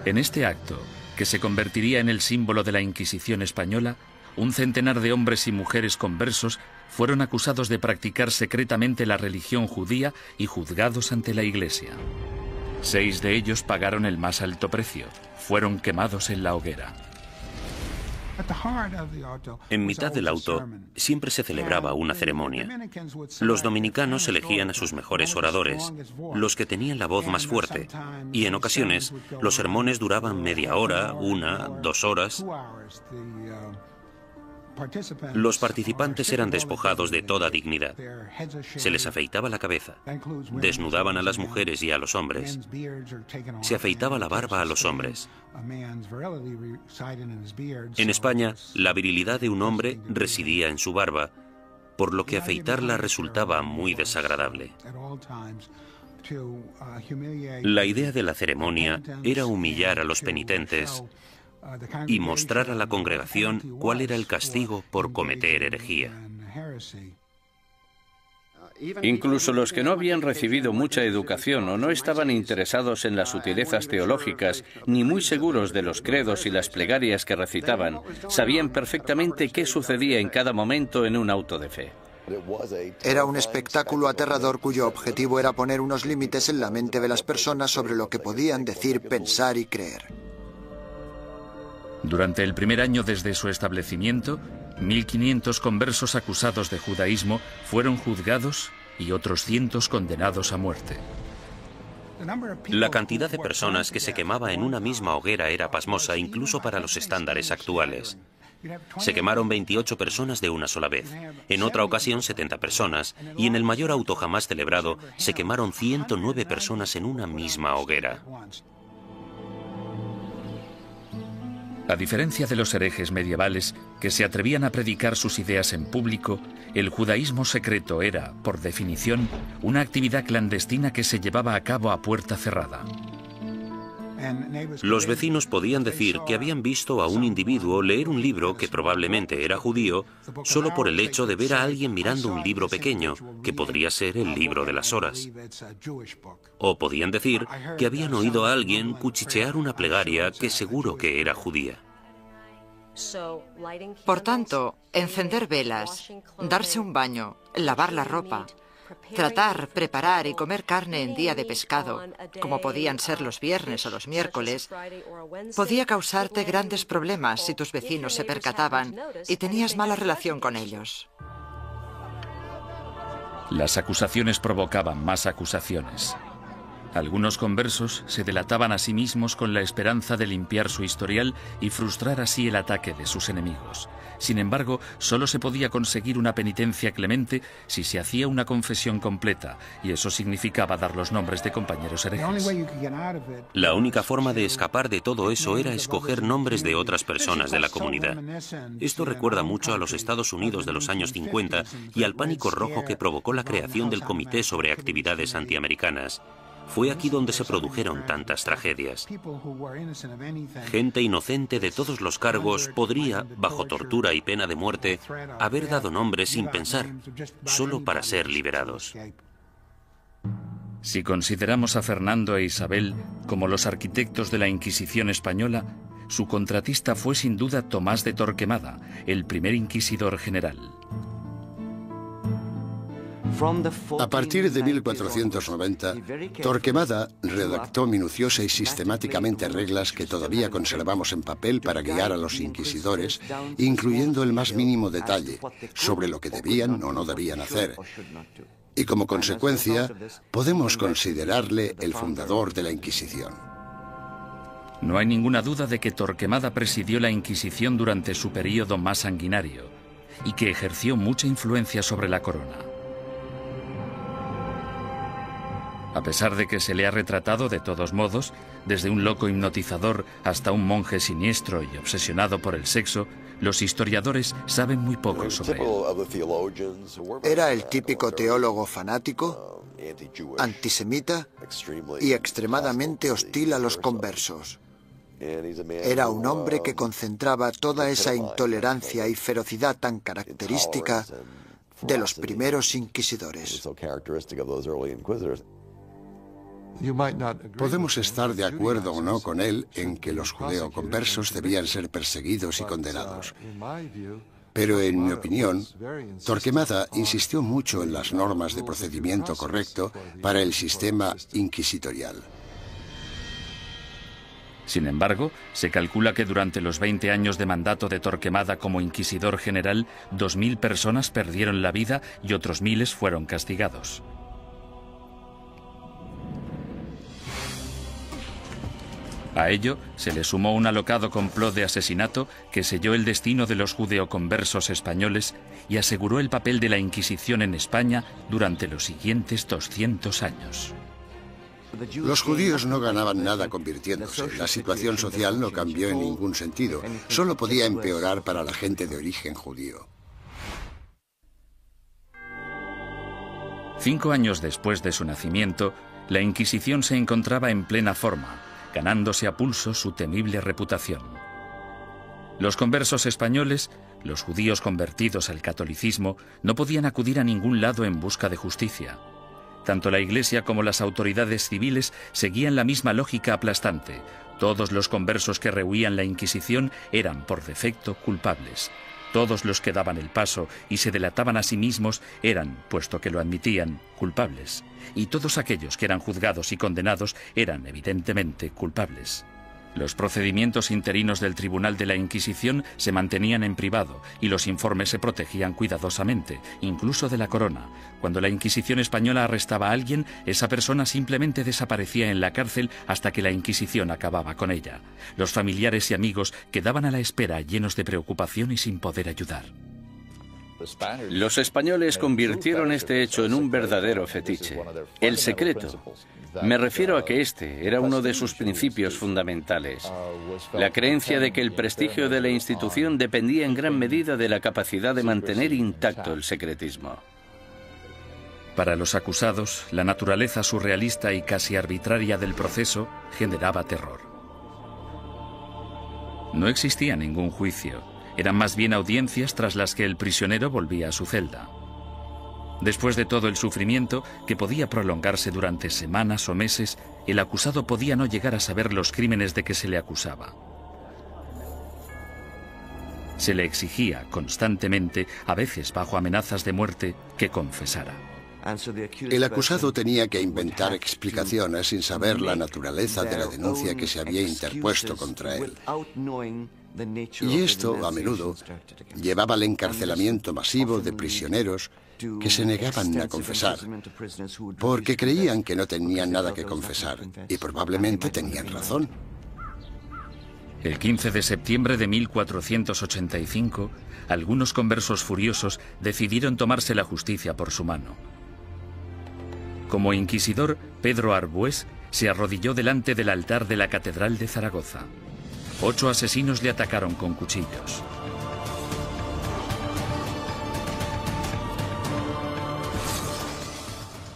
En este acto, que se convertiría en el símbolo de la Inquisición española, un centenar de hombres y mujeres conversos fueron acusados de practicar secretamente la religión judía y juzgados ante la Iglesia. 6 de ellos pagaron el más alto precio. Fueron quemados en la hoguera.
En mitad del auto siempre se celebraba una ceremonia. Los dominicanos elegían a sus mejores oradores, los que tenían la voz más fuerte, y en ocasiones los sermones duraban media hora, 1, 2 horas. Los participantes eran despojados de toda dignidad. Se les afeitaba la cabeza, desnudaban a las mujeres y a los hombres, se afeitaba la barba a los hombres. En España, la virilidad de un hombre residía en su barba, por lo que afeitarla resultaba muy desagradable. La idea de la ceremonia era humillar a los penitentes y mostrar a la congregación cuál era el castigo por cometer herejía.
Incluso los que no habían recibido mucha educación o no estaban interesados en las sutilezas teológicas, ni muy seguros de los credos y las plegarias que recitaban, sabían perfectamente qué sucedía en cada momento en un auto de fe.
Era un espectáculo aterrador cuyo objetivo era poner unos límites en la mente de las personas sobre lo que podían decir, pensar y creer.
Durante el primer año desde su establecimiento, 1.500 conversos acusados de judaísmo fueron juzgados y otros cientos condenados a muerte.
La cantidad de personas que se quemaba en una misma hoguera era pasmosa incluso para los estándares actuales. Se quemaron 28 personas de una sola vez, en otra ocasión 70 personas, y en el mayor auto jamás celebrado se quemaron 109 personas en una misma hoguera.
A diferencia de los herejes medievales que se atrevían a predicar sus ideas en público, el judaísmo secreto era, por definición, una actividad clandestina que se llevaba a cabo a puerta cerrada.
Los vecinos podían decir que habían visto a un individuo leer un libro que probablemente era judío solo por el hecho de ver a alguien mirando un libro pequeño, que podría ser el libro de las horas. O podían decir que habían oído a alguien cuchichear una plegaria que seguro que era judía.
Por tanto, encender velas, darse un baño, lavar la ropa, tratar, preparar y comer carne en día de pescado, como podían ser los viernes o los miércoles, podía causarte grandes problemas si tus vecinos se percataban y tenías mala relación con ellos.
Las acusaciones provocaban más acusaciones. Algunos conversos se delataban a sí mismos con la esperanza de limpiar su historial y frustrar así el ataque de sus enemigos. Sin embargo, solo se podía conseguir una penitencia clemente si se hacía una confesión completa, y eso significaba dar los nombres de compañeros herejes.
La única forma de escapar de todo eso era escoger nombres de otras personas de la comunidad. Esto recuerda mucho a los Estados Unidos de los años 50 y al pánico rojo que provocó la creación del Comité sobre Actividades Antiamericanas. Fue aquí donde se produjeron tantas tragedias. Gente inocente de todos los cargos podría, bajo tortura y pena de muerte, haber dado nombres sin pensar, solo para ser liberados.
Si consideramos a Fernando e Isabel como los arquitectos de la Inquisición española, su contratista fue sin duda Tomás de Torquemada, el primer inquisidor general.
A partir de 1490, Torquemada redactó minuciosa y sistemáticamente reglas que todavía conservamos en papel para guiar a los inquisidores, incluyendo el más mínimo detalle sobre lo que debían o no debían hacer. Y como consecuencia, podemos considerarle el fundador de la Inquisición.
No hay ninguna duda de que Torquemada presidió la Inquisición durante su período más sanguinario y que ejerció mucha influencia sobre la corona. A pesar de que se le ha retratado de todos modos, desde un loco hipnotizador hasta un monje siniestro y obsesionado por el sexo, los historiadores saben muy poco sobre él.
Era el típico teólogo fanático, antisemita y extremadamente hostil a los conversos. Era un hombre que concentraba toda esa intolerancia y ferocidad tan característica de los primeros inquisidores.
Podemos estar de acuerdo o no con él en que los judeoconversos debían ser perseguidos y condenados. Pero en mi opinión, Torquemada insistió mucho en las normas de procedimiento correcto para el sistema inquisitorial.
Sin embargo, se calcula que durante los 20 años de mandato de Torquemada como inquisidor general, 2.000 personas perdieron la vida y otros miles fueron castigados. A ello se le sumó un alocado complot de asesinato que selló el destino de los judeoconversos españoles y aseguró el papel de la Inquisición en España durante los siguientes 200 años.
Los judíos no ganaban nada convirtiéndose. La situación social no cambió en ningún sentido. Solo podía empeorar para la gente de origen judío.
5 años después de su nacimiento, la Inquisición se encontraba en plena forma, ganándose a pulso su temible reputación. Los conversos españoles, los judíos convertidos al catolicismo, no podían acudir a ningún lado en busca de justicia. Tanto la Iglesia como las autoridades civiles seguían la misma lógica aplastante. Todos los conversos que rehuían la Inquisición eran, por defecto, culpables. Todos los que daban el paso y se delataban a sí mismos eran, puesto que lo admitían, culpables. Y todos aquellos que eran juzgados y condenados eran, evidentemente, culpables. Los procedimientos interinos del Tribunal de la Inquisición se mantenían en privado y los informes se protegían cuidadosamente, incluso de la corona. Cuando la Inquisición española arrestaba a alguien, esa persona simplemente desaparecía en la cárcel hasta que la Inquisición acababa con ella. Los familiares y amigos quedaban a la espera, llenos de preocupación y sin poder ayudar.
Los españoles convirtieron este hecho en un verdadero fetiche. El secreto. Me refiero a que este era uno de sus principios fundamentales. La creencia de que el prestigio de la institución dependía en gran medida de la capacidad de mantener intacto el secretismo.
Para los acusados, la naturaleza surrealista y casi arbitraria del proceso generaba terror. No existía ningún juicio. Eran más bien audiencias tras las que el prisionero volvía a su celda. Después de todo el sufrimiento, que podía prolongarse durante semanas o meses, el acusado podía no llegar a saber los crímenes de que se le acusaba. Se le exigía constantemente, a veces bajo amenazas de muerte, que confesara.
El acusado tenía que inventar explicaciones sin saber la naturaleza de la denuncia que se había interpuesto contra él. Y esto, a menudo, llevaba al encarcelamiento masivo de prisioneros que se negaban a confesar, porque creían que no tenían nada que confesar, y probablemente tenían razón.
El 15 de septiembre de 1485, algunos conversos furiosos decidieron tomarse la justicia por su mano. Como inquisidor, Pedro Arbués se arrodilló delante del altar de la Catedral de Zaragoza. 8 asesinos le atacaron con cuchillos.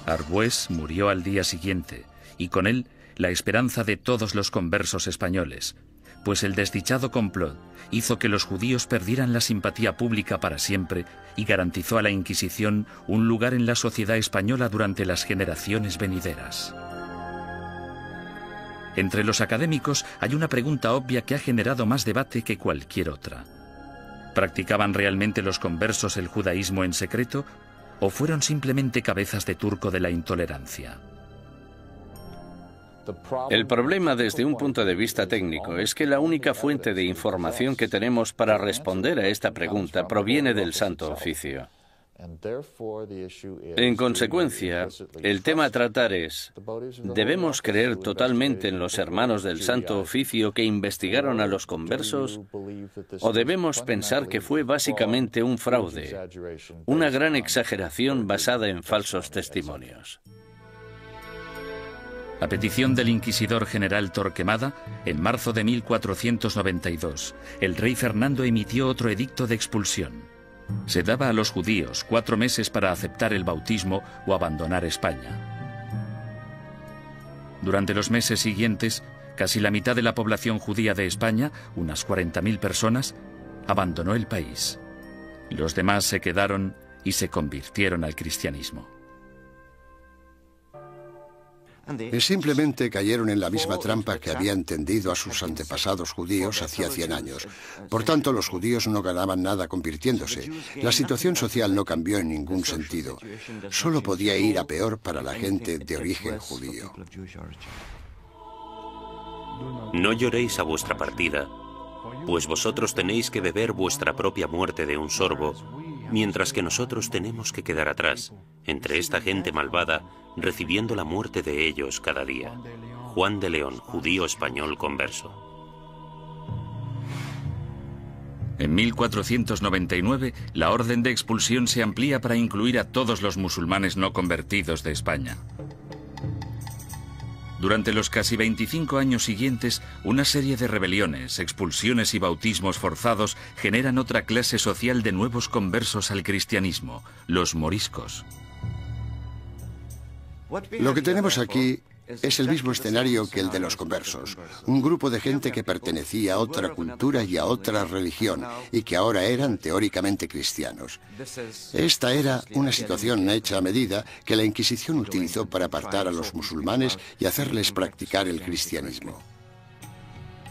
Arbués murió al día siguiente, y con él la esperanza de todos los conversos españoles, pues el desdichado complot hizo que los judíos perdieran la simpatía pública para siempre y garantizó a la Inquisición un lugar en la sociedad española durante las generaciones venideras. Entre los académicos hay una pregunta obvia que ha generado más debate que cualquier otra. ¿Practicaban realmente los conversos el judaísmo en secreto o fueron simplemente cabezas de turco de la intolerancia?
El problema desde un punto de vista técnico es que la única fuente de información que tenemos para responder a esta pregunta proviene del Santo Oficio. En consecuencia, el tema a tratar es, ¿debemos creer totalmente en los hermanos del Santo Oficio que investigaron a los conversos? ¿O debemos pensar que fue básicamente un fraude, una gran exageración basada en falsos testimonios?
A petición del inquisidor general Torquemada, en marzo de 1492, el rey Fernando emitió otro edicto de expulsión. Se daba a los judíos 4 meses para aceptar el bautismo o abandonar España. Durante los meses siguientes, casi la mitad de la población judía de España, unas 40.000 personas, abandonó el país. Los demás se quedaron y se convirtieron al cristianismo.
Simplemente cayeron en la misma trampa que habían tendido a sus antepasados judíos hacía 100 años. Por tanto, los judíos no ganaban nada convirtiéndose. La situación social no cambió en ningún sentido. Solo podía ir a peor para la gente de origen judío.
No lloréis a vuestra partida, pues vosotros tenéis que beber vuestra propia muerte de un sorbo, mientras que nosotros tenemos que quedar atrás, entre esta gente malvada, recibiendo la muerte de ellos cada día. Juan de León, judío español converso.
En 1499, la orden de expulsión se amplía para incluir a todos los musulmanes no convertidos de España. Durante los casi 25 años siguientes, una serie de rebeliones, expulsiones y bautismos forzados generan otra clase social de nuevos conversos al cristianismo, los moriscos.
Lo que tenemos aquí es el mismo escenario que el de los conversos. Un grupo de gente que pertenecía a otra cultura y a otra religión y que ahora eran teóricamente cristianos. Esta era una situación hecha a medida que la Inquisición utilizó para apartar a los musulmanes y hacerles practicar el cristianismo.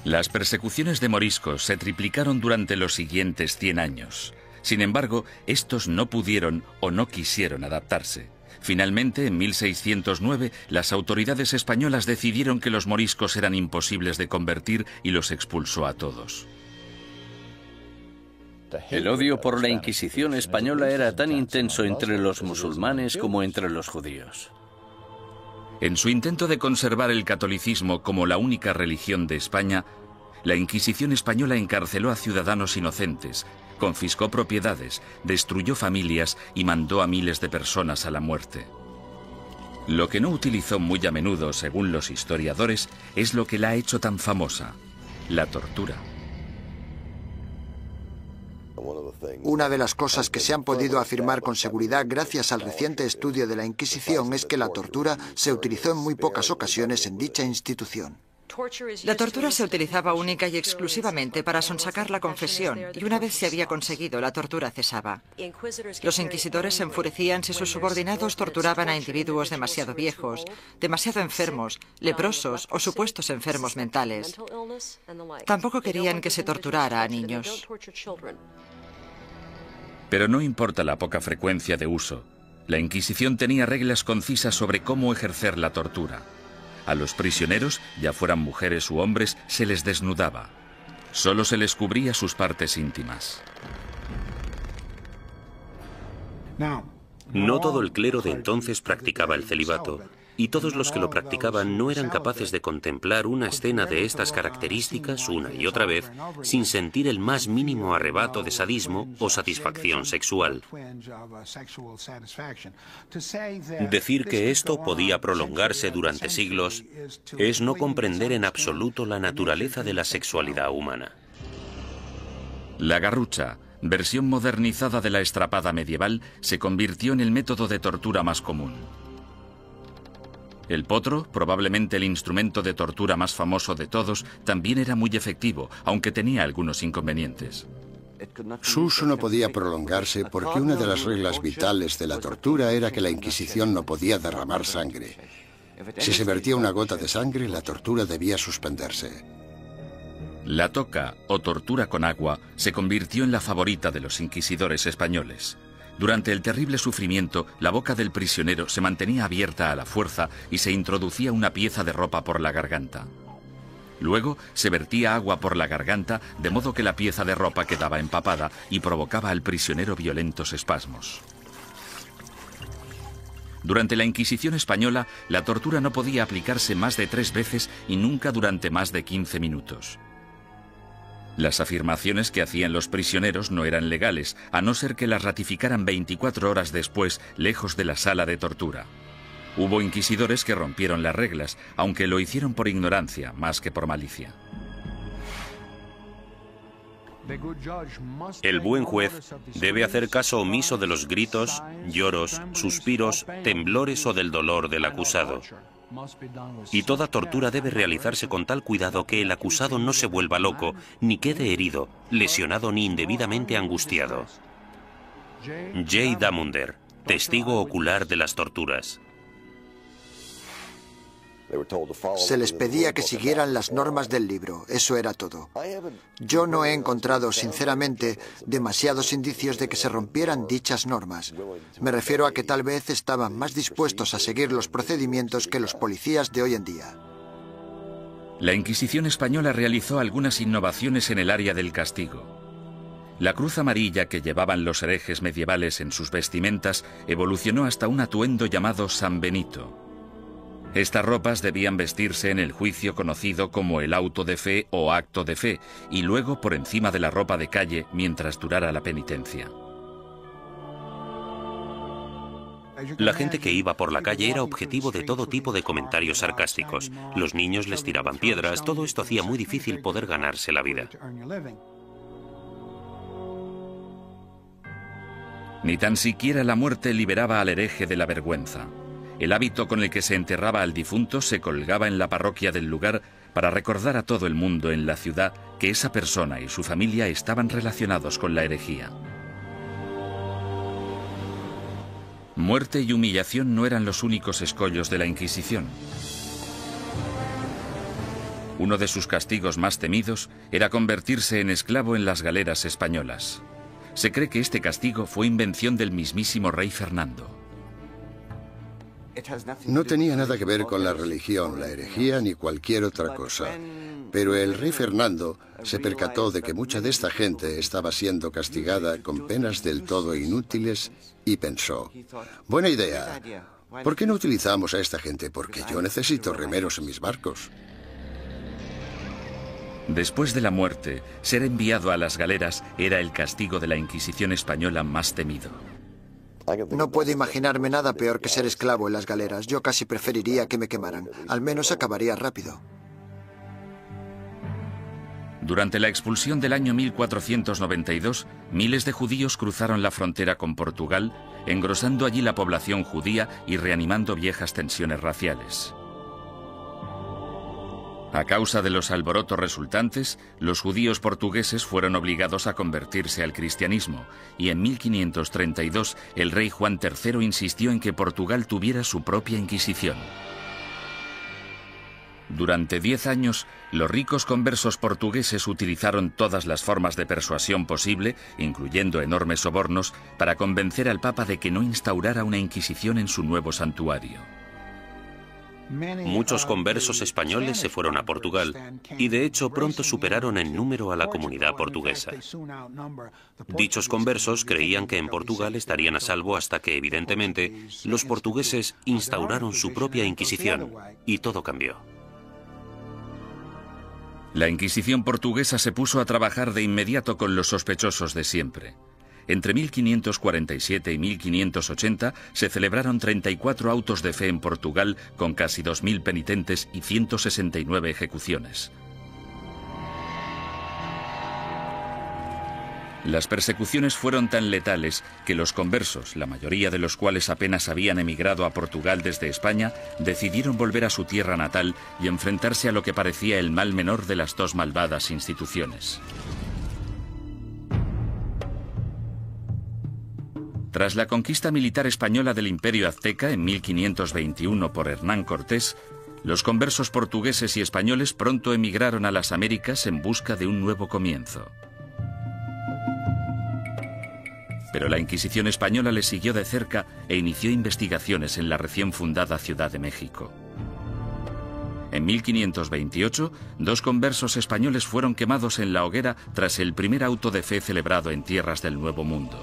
Las persecuciones de moriscos se triplicaron durante los siguientes 100 años. Sin embargo, estos no pudieron o no quisieron adaptarse. Finalmente, en 1609, las autoridades españolas decidieron que los moriscos eran imposibles de convertir y los expulsó a todos.
El odio por la Inquisición española era tan intenso entre los musulmanes como entre los judíos.
En su intento de conservar el catolicismo como la única religión de España, la Inquisición española encarceló a ciudadanos inocentes, confiscó propiedades, destruyó familias y mandó a miles de personas a la muerte. Lo que no utilizó muy a menudo, según los historiadores, es lo que la ha hecho tan famosa: la tortura.
Una de las cosas que se han podido afirmar con seguridad gracias al reciente estudio de la Inquisición es que la tortura se utilizó en muy pocas ocasiones en dicha institución.
La tortura se utilizaba única y exclusivamente para sonsacar la confesión, y una vez se había conseguido, la tortura cesaba. Los inquisidores se enfurecían si sus subordinados torturaban a individuos demasiado viejos, demasiado enfermos, leprosos o supuestos enfermos mentales. Tampoco querían que se torturara a niños.
Pero no importa la poca frecuencia de uso, la Inquisición tenía reglas concisas sobre cómo ejercer la tortura. A los prisioneros, ya fueran mujeres u hombres, se les desnudaba. Solo se les cubría sus partes íntimas.
No todo el clero de entonces practicaba el celibato, y todos los que lo practicaban no eran capaces de contemplar una escena de estas características una y otra vez sin sentir el más mínimo arrebato de sadismo o satisfacción sexual. Decir que esto podía prolongarse durante siglos es no comprender en absoluto la naturaleza de la sexualidad humana.
La garrucha, versión modernizada de la estrapada medieval, se convirtió en el método de tortura más común. El potro, probablemente el instrumento de tortura más famoso de todos, también era muy efectivo, aunque tenía algunos inconvenientes.
Su uso no podía prolongarse porque una de las reglas vitales de la tortura era que la Inquisición no podía derramar sangre. Si se vertía una gota de sangre, la tortura debía suspenderse.
La toca, o tortura con agua, se convirtió en la favorita de los inquisidores españoles. Durante el terrible sufrimiento, la boca del prisionero se mantenía abierta a la fuerza y se introducía una pieza de ropa por la garganta. Luego se vertía agua por la garganta, de modo que la pieza de ropa quedaba empapada y provocaba al prisionero violentos espasmos. Durante la Inquisición española, la tortura no podía aplicarse más de 3 veces y nunca durante más de 15 minutos. Las afirmaciones que hacían los prisioneros no eran legales, a no ser que las ratificaran 24 horas después, lejos de la sala de tortura. Hubo inquisidores que rompieron las reglas, aunque lo hicieron por ignorancia, más que por malicia.
El buen juez debe hacer caso omiso de los gritos, lloros, suspiros, temblores o del dolor del acusado. Y toda tortura debe realizarse con tal cuidado que el acusado no se vuelva loco, ni quede herido, lesionado ni indebidamente angustiado. J. Damunder, testigo ocular de las torturas.
Se les pedía que siguieran las normas del libro, eso era todo. Yo no he encontrado, sinceramente, demasiados indicios de que se rompieran dichas normas. Me refiero a que tal vez estaban más dispuestos a seguir los procedimientos que los policías de hoy en día.
La Inquisición española realizó algunas innovaciones en el área del castigo. La cruz amarilla que llevaban los herejes medievales en sus vestimentas evolucionó hasta un atuendo llamado San Benito. Estas ropas debían vestirse en el juicio conocido como el auto de fe o acto de fe, y luego por encima de la ropa de calle mientras durara la penitencia.
La gente que iba por la calle era objetivo de todo tipo de comentarios sarcásticos. Los niños les tiraban piedras, todo esto hacía muy difícil poder ganarse la vida.
Ni tan siquiera la muerte liberaba al hereje de la vergüenza. El hábito con el que se enterraba al difunto se colgaba en la parroquia del lugar para recordar a todo el mundo en la ciudad que esa persona y su familia estaban relacionados con la herejía. Muerte y humillación no eran los únicos escollos de la Inquisición. Uno de sus castigos más temidos era convertirse en esclavo en las galeras españolas. Se cree que este castigo fue invención del mismísimo rey Fernando.
No tenía nada que ver con la religión, la herejía ni cualquier otra cosa. Pero el rey Fernando se percató de que mucha de esta gente estaba siendo castigada con penas del todo inútiles y pensó, buena idea, ¿por qué no utilizamos a esta gente? Porque yo necesito remeros en mis barcos.
Después de la muerte, ser enviado a las galeras era el castigo de la Inquisición española más temido.
No puedo imaginarme nada peor que ser esclavo en las galeras. Yo casi preferiría que me quemaran. Al menos acabaría rápido.
Durante la expulsión del año 1492, miles de judíos cruzaron la frontera con Portugal, engrosando allí la población judía y reanimando viejas tensiones raciales. A causa de los alborotos resultantes, los judíos portugueses fueron obligados a convertirse al cristianismo y en 1532 el rey Juan III insistió en que Portugal tuviera su propia Inquisición. Durante 10 años, los ricos conversos portugueses utilizaron todas las formas de persuasión posible, incluyendo enormes sobornos, para convencer al Papa de que no instaurara una Inquisición en su nuevo santuario.
Muchos conversos españoles se fueron a Portugal y de hecho pronto superaron en número a la comunidad portuguesa. Dichos conversos creían que en Portugal estarían a salvo hasta que, evidentemente, los portugueses instauraron su propia Inquisición y todo cambió.
La Inquisición portuguesa se puso a trabajar de inmediato con los sospechosos de siempre. Entre 1547 y 1580 se celebraron 34 autos de fe en Portugal con casi 2.000 penitentes y 169 ejecuciones. Las persecuciones fueron tan letales que los conversos, la mayoría de los cuales apenas habían emigrado a Portugal desde España, decidieron volver a su tierra natal y enfrentarse a lo que parecía el mal menor de las dos malvadas instituciones. Tras la conquista militar española del Imperio Azteca en 1521 por Hernán Cortés, los conversos portugueses y españoles pronto emigraron a las Américas en busca de un nuevo comienzo. Pero la Inquisición española les siguió de cerca e inició investigaciones en la recién fundada Ciudad de México. En 1528, 2 conversos españoles fueron quemados en la hoguera tras el primer auto de fe celebrado en tierras del Nuevo Mundo.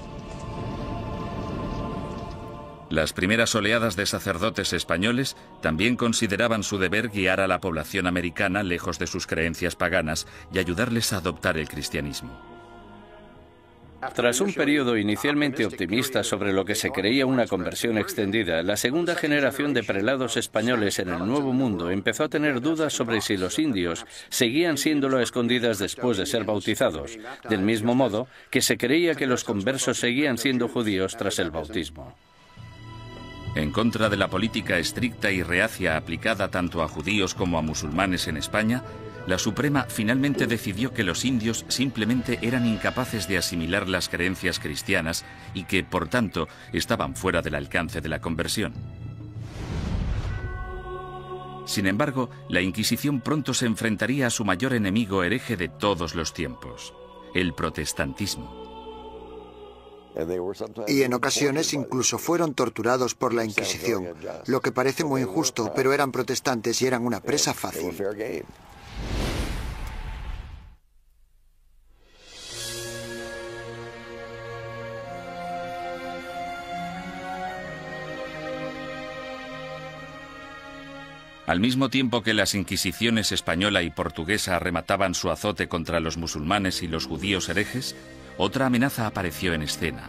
Las primeras oleadas de sacerdotes españoles también consideraban su deber guiar a la población americana lejos de sus creencias paganas y ayudarles a adoptar el cristianismo.
Tras un periodo inicialmente optimista sobre lo que se creía una conversión extendida, la segunda generación de prelados españoles en el Nuevo Mundo empezó a tener dudas sobre si los indios seguían siéndolo a escondidas después de ser bautizados, del mismo modo que se creía que los conversos seguían siendo judíos tras el bautismo.
En contra de la política estricta y reacia aplicada tanto a judíos como a musulmanes en España, la Suprema finalmente decidió que los indios simplemente eran incapaces de asimilar las creencias cristianas y que, por tanto, estaban fuera del alcance de la conversión. Sin embargo, la Inquisición pronto se enfrentaría a su mayor enemigo hereje de todos los tiempos, el protestantismo.
Y en ocasiones incluso fueron torturados por la Inquisición, lo que parece muy injusto, pero eran protestantes y eran una presa fácil.
Al mismo tiempo que las inquisiciones española y portuguesa arremataban su azote contra los musulmanes y los judíos herejes, otra amenaza apareció en escena.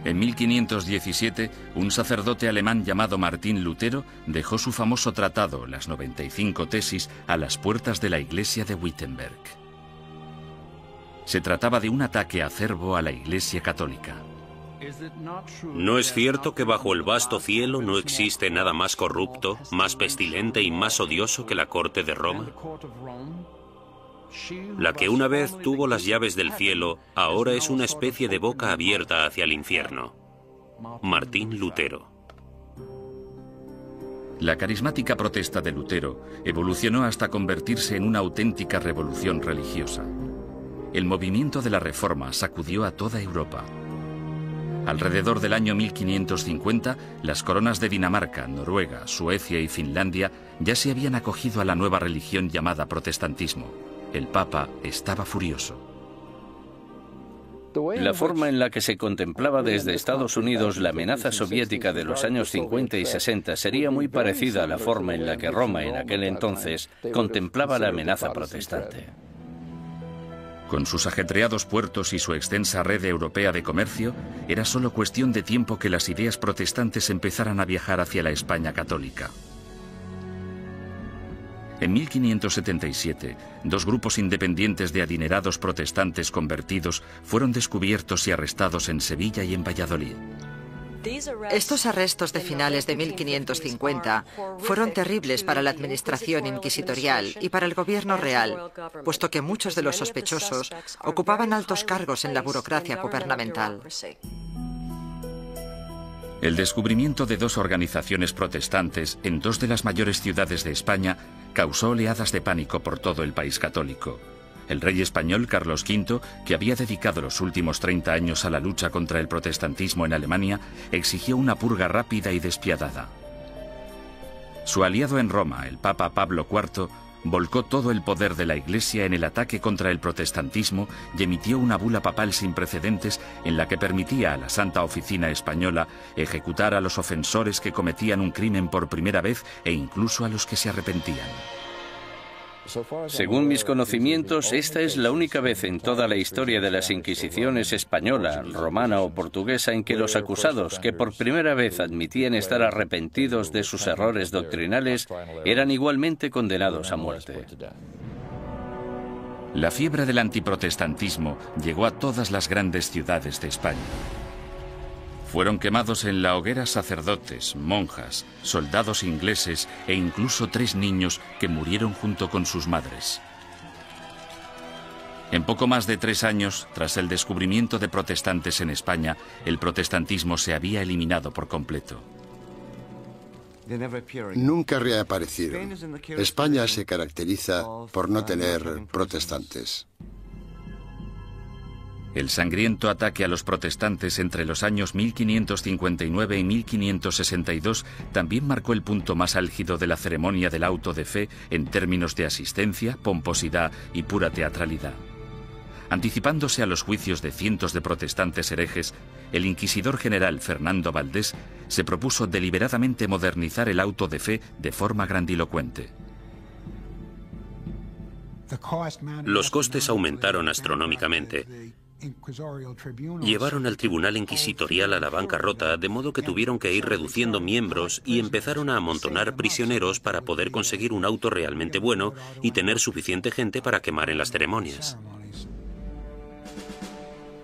En 1517, un sacerdote alemán llamado Martín Lutero dejó su famoso tratado, las 95 tesis, a las puertas de la iglesia de Wittenberg. Se trataba de un ataque acerbo a la Iglesia católica.
¿No es cierto que bajo el vasto cielo no existe nada más corrupto, más pestilente y más odioso que la corte de Roma? La que una vez tuvo las llaves del cielo, ahora es una especie de boca abierta hacia el infierno. Martín Lutero.
La carismática protesta de Lutero evolucionó hasta convertirse en una auténtica revolución religiosa. El movimiento de la Reforma sacudió a toda Europa. Alrededor del año 1550, las coronas de Dinamarca, Noruega, Suecia y Finlandia ya se habían acogido a la nueva religión llamada protestantismo. El Papa estaba furioso.
La forma en la que se contemplaba desde Estados Unidos la amenaza soviética de los años 50 y 60 sería muy parecida a la forma en la que Roma en aquel entonces contemplaba la amenaza protestante.
Con sus ajetreados puertos y su extensa red europea de comercio, era solo cuestión de tiempo que las ideas protestantes empezaran a viajar hacia la España católica. En 1577, dos grupos independientes de adinerados protestantes convertidos fueron descubiertos y arrestados en Sevilla y en Valladolid.
Estos arrestos de finales de 1550 fueron terribles para la administración inquisitorial y para el gobierno real, puesto que muchos de los sospechosos ocupaban altos cargos en la burocracia gubernamental.
El descubrimiento de dos organizaciones protestantes en dos de las mayores ciudades de España causó oleadas de pánico por todo el país católico. El rey español Carlos V, que había dedicado los últimos 30 años a la lucha contra el protestantismo en Alemania, exigió una purga rápida y despiadada. Su aliado en Roma, el Papa Pablo IV, volcó todo el poder de la Iglesia en el ataque contra el protestantismo y emitió una bula papal sin precedentes en la que permitía a la Santa Oficina Española ejecutar a los ofensores que cometían un crimen por primera vez e incluso a los que se arrepentían.
Según mis conocimientos, esta es la única vez en toda la historia de las Inquisiciones española, romana o portuguesa en que los acusados, que por primera vez admitían estar arrepentidos de sus errores doctrinales, eran igualmente condenados a muerte.
La fiebre del antiprotestantismo llegó a todas las grandes ciudades de España. Fueron quemados en la hoguera sacerdotes, monjas, soldados ingleses e incluso 3 niños que murieron junto con sus madres. En poco más de 3 años, tras el descubrimiento de protestantes en España, el protestantismo se había eliminado por completo.
Nunca reaparecieron. España se caracteriza por no tener protestantes.
El sangriento ataque a los protestantes entre los años 1559 y 1562 también marcó el punto más álgido de la ceremonia del auto de fe en términos de asistencia, pomposidad y pura teatralidad. Anticipándose a los juicios de cientos de protestantes herejes, el inquisidor general Fernando Valdés se propuso deliberadamente modernizar el auto de fe de forma grandilocuente.
Los costes aumentaron astronómicamente. Llevaron al tribunal inquisitorial a la bancarrota, de modo que tuvieron que ir reduciendo miembros y empezaron a amontonar prisioneros para poder conseguir un auto realmente bueno y tener suficiente gente para quemar en las ceremonias.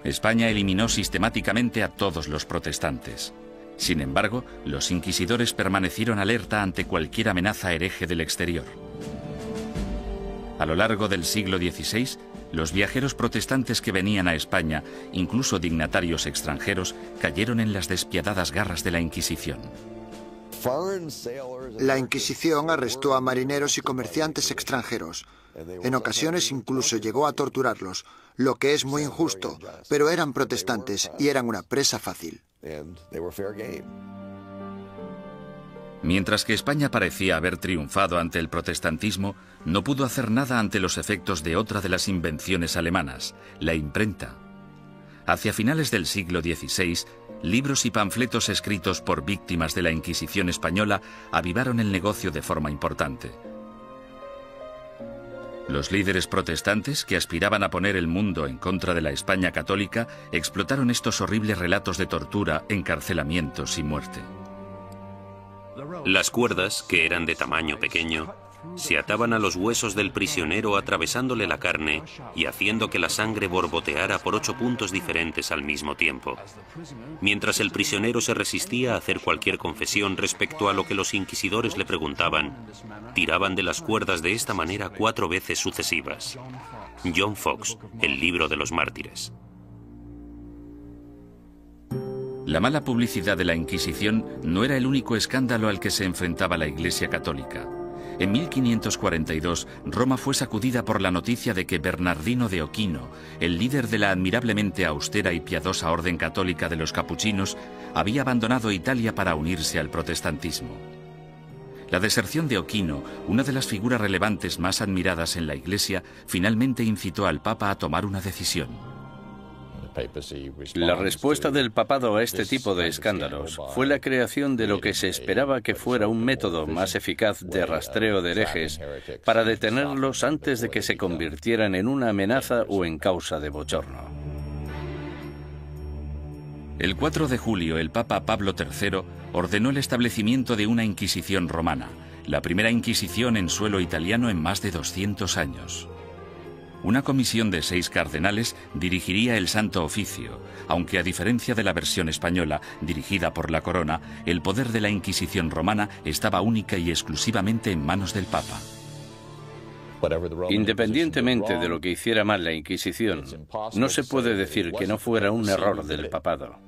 España eliminó sistemáticamente a todos los protestantes. Sin embargo, los inquisidores permanecieron alerta ante cualquier amenaza hereje del exterior. A lo largo del siglo XVI, los viajeros protestantes que venían a España, incluso dignatarios extranjeros, cayeron en las despiadadas garras de la Inquisición.
La Inquisición arrestó a marineros y comerciantes extranjeros. En ocasiones incluso llegó a torturarlos, lo que es muy injusto, pero eran protestantes y eran una presa fácil.
Mientras que España parecía haber triunfado ante el protestantismo, no pudo hacer nada ante los efectos de otra de las invenciones alemanas, la imprenta. Hacia finales del siglo XVI, libros y panfletos escritos por víctimas de la Inquisición española avivaron el negocio de forma importante. Los líderes protestantes, que aspiraban a poner el mundo en contra de la España católica, explotaron estos horribles relatos de tortura, encarcelamientos y muerte.
Las cuerdas, que eran de tamaño pequeño, se ataban a los huesos del prisionero atravesándole la carne y haciendo que la sangre borboteara por 8 puntos diferentes al mismo tiempo. Mientras el prisionero se resistía a hacer cualquier confesión respecto a lo que los inquisidores le preguntaban, tiraban de las cuerdas de esta manera 4 veces sucesivas. John Foxe, El libro de los mártires.
La mala publicidad de la Inquisición no era el único escándalo al que se enfrentaba la Iglesia católica. En 1542, Roma fue sacudida por la noticia de que Bernardino de Ochino, el líder de la admirablemente austera y piadosa orden católica de los capuchinos, había abandonado Italia para unirse al protestantismo. La deserción de Ochino, una de las figuras relevantes más admiradas en la Iglesia, finalmente incitó al Papa a tomar una decisión.
La respuesta del papado a este tipo de escándalos fue la creación de lo que se esperaba que fuera un método más eficaz de rastreo de herejes para detenerlos antes de que se convirtieran en una amenaza o en causa de bochorno.
El 4 de julio, el Papa Pablo III ordenó el establecimiento de una Inquisición romana, la primera Inquisición en suelo italiano en más de 200 años. Una comisión de 6 cardenales dirigiría el Santo Oficio, aunque a diferencia de la versión española, dirigida por la Corona, el poder de la Inquisición romana estaba única y exclusivamente en manos del Papa.
Independientemente de lo que hiciera mal la Inquisición, no se puede decir que no fuera un error del papado.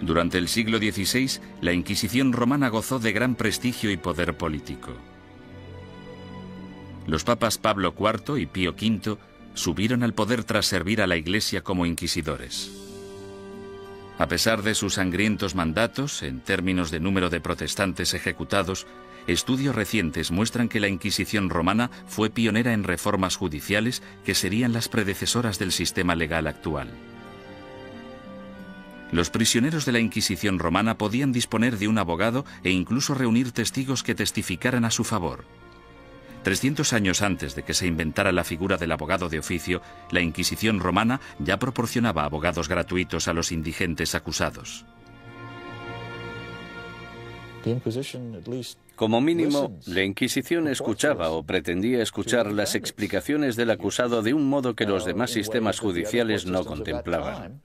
Durante el siglo XVI, la Inquisición romana gozó de gran prestigio y poder político. Los papas Pablo IV y Pío V subieron al poder tras servir a la Iglesia como inquisidores. A pesar de sus sangrientos mandatos, en términos de número de protestantes ejecutados, estudios recientes muestran que la Inquisición romana fue pionera en reformas judiciales que serían las predecesoras del sistema legal actual. Los prisioneros de la Inquisición romana podían disponer de un abogado e incluso reunir testigos que testificaran a su favor. 300 años antes de que se inventara la figura del abogado de oficio, la Inquisición romana ya proporcionaba abogados gratuitos a los indigentes acusados.
Como mínimo, la Inquisición escuchaba o pretendía escuchar las explicaciones del acusado de un modo que los demás sistemas judiciales no contemplaban.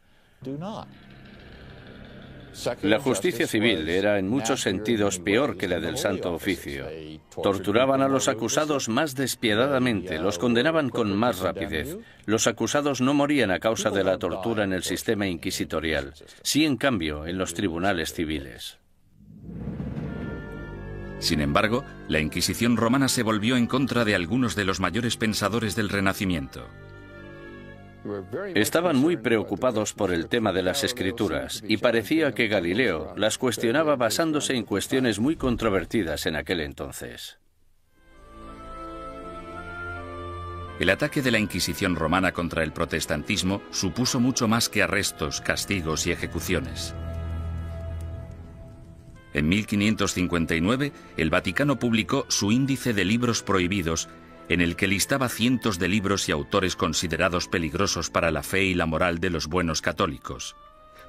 La justicia civil era en muchos sentidos peor que la del Santo Oficio. Torturaban a los acusados más despiadadamente, los condenaban con más rapidez. Los acusados no morían a causa de la tortura en el sistema inquisitorial, sí en cambio en los tribunales civiles.
Sin embargo, la Inquisición romana se volvió en contra de algunos de los mayores pensadores del Renacimiento.
Estaban muy preocupados por el tema de las escrituras y parecía que Galileo las cuestionaba basándose en cuestiones muy controvertidas en aquel entonces.
El ataque de la Inquisición romana contra el protestantismo supuso mucho más que arrestos, castigos y ejecuciones. En 1559, el Vaticano publicó su Índice de Libros Prohibidos, en el que listaba cientos de libros y autores considerados peligrosos para la fe y la moral de los buenos católicos.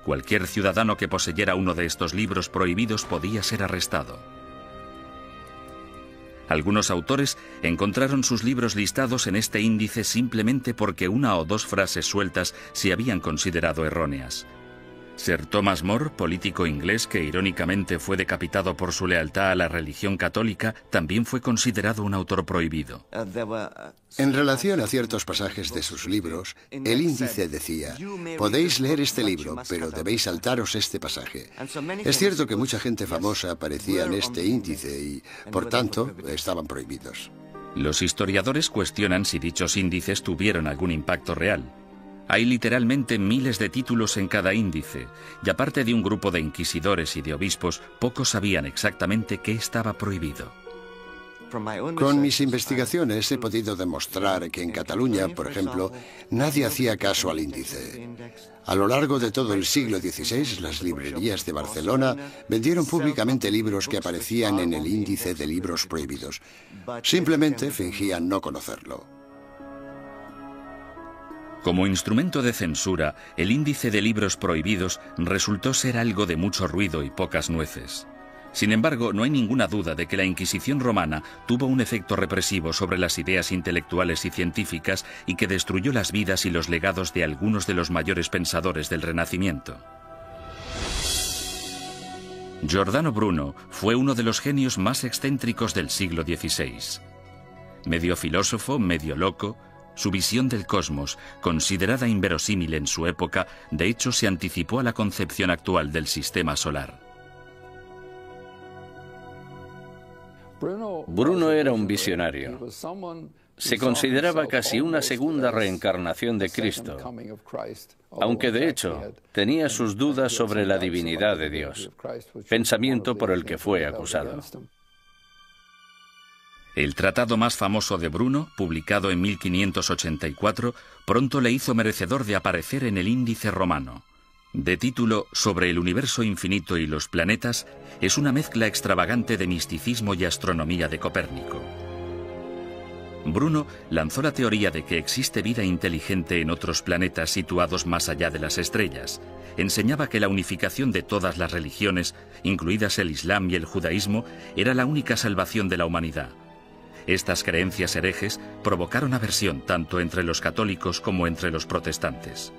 Cualquier ciudadano que poseyera uno de estos libros prohibidos podía ser arrestado. Algunos autores encontraron sus libros listados en este índice simplemente porque una o dos frases sueltas se habían considerado erróneas. Sir Thomas More, político inglés que irónicamente fue decapitado por su lealtad a la religión católica, también fue considerado un autor prohibido.
En relación a ciertos pasajes de sus libros, el índice decía: podéis leer este libro, pero debéis saltaros este pasaje. Es cierto que mucha gente famosa aparecía en este índice y, por tanto, estaban prohibidos.
Los historiadores cuestionan si dichos índices tuvieron algún impacto real. Hay literalmente miles de títulos en cada índice, y aparte de un grupo de inquisidores y de obispos, pocos sabían exactamente qué estaba prohibido.
Con mis investigaciones he podido demostrar que en Cataluña, por ejemplo, nadie hacía caso al índice. A lo largo de todo el siglo XVI, las librerías de Barcelona vendieron públicamente libros que aparecían en el índice de libros prohibidos. Simplemente fingían no conocerlo.
Como instrumento de censura, el índice de libros prohibidos resultó ser algo de mucho ruido y pocas nueces. Sin embargo, no hay ninguna duda de que la Inquisición romana tuvo un efecto represivo sobre las ideas intelectuales y científicas y que destruyó las vidas y los legados de algunos de los mayores pensadores del Renacimiento. Giordano Bruno fue uno de los genios más excéntricos del siglo XVI. Medio filósofo, medio loco, su visión del cosmos, considerada inverosímil en su época, de hecho se anticipó a la concepción actual del sistema solar.
Bruno era un visionario. Se consideraba casi una segunda reencarnación de Cristo, aunque de hecho tenía sus dudas sobre la divinidad de Dios, pensamiento por el que fue acusado.
El tratado más famoso de Bruno, publicado en 1584, pronto le hizo merecedor de aparecer en el Índice romano. De título Sobre el universo infinito y los planetas, es una mezcla extravagante de misticismo y astronomía de Copérnico. Bruno lanzó la teoría de que existe vida inteligente en otros planetas situados más allá de las estrellas. Enseñaba que la unificación de todas las religiones, incluidas el Islam y el judaísmo, era la única salvación de la humanidad. Estas creencias herejes provocaron aversión tanto entre los católicos como entre los protestantes.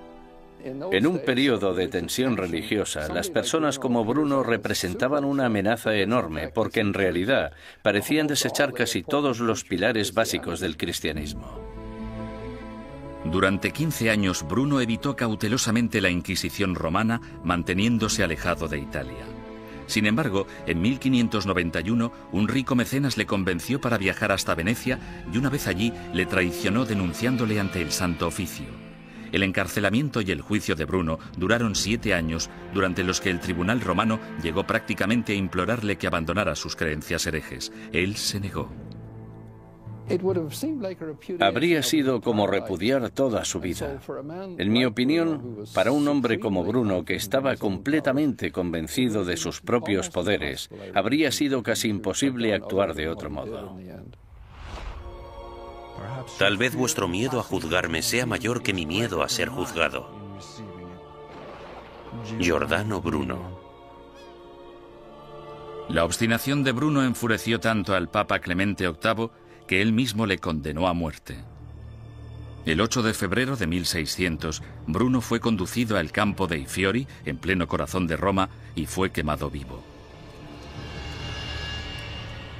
En un periodo de tensión religiosa, las personas como Bruno representaban una amenaza enorme porque en realidad parecían desechar casi todos los pilares básicos del cristianismo.
Durante 15 años, Bruno evitó cautelosamente la Inquisición romana, manteniéndose alejado de Italia. Sin embargo, en 1591, un rico mecenas le convenció para viajar hasta Venecia y una vez allí le traicionó denunciándole ante el Santo Oficio. El encarcelamiento y el juicio de Bruno duraron 7 años, durante los que el tribunal romano llegó prácticamente a implorarle que abandonara sus creencias herejes. Él se negó.
Habría sido como repudiar toda su vida. En mi opinión, para un hombre como Bruno, que estaba completamente convencido de sus propios poderes, habría sido casi imposible actuar de otro modo.
Tal vez vuestro miedo a juzgarme sea mayor que mi miedo a ser juzgado. Giordano Bruno.
La obstinación de Bruno enfureció tanto al Papa Clemente VIII que él mismo le condenó a muerte. El 8 de febrero de 1600, Bruno fue conducido al campo dei Fiori, en pleno corazón de Roma, y fue quemado vivo.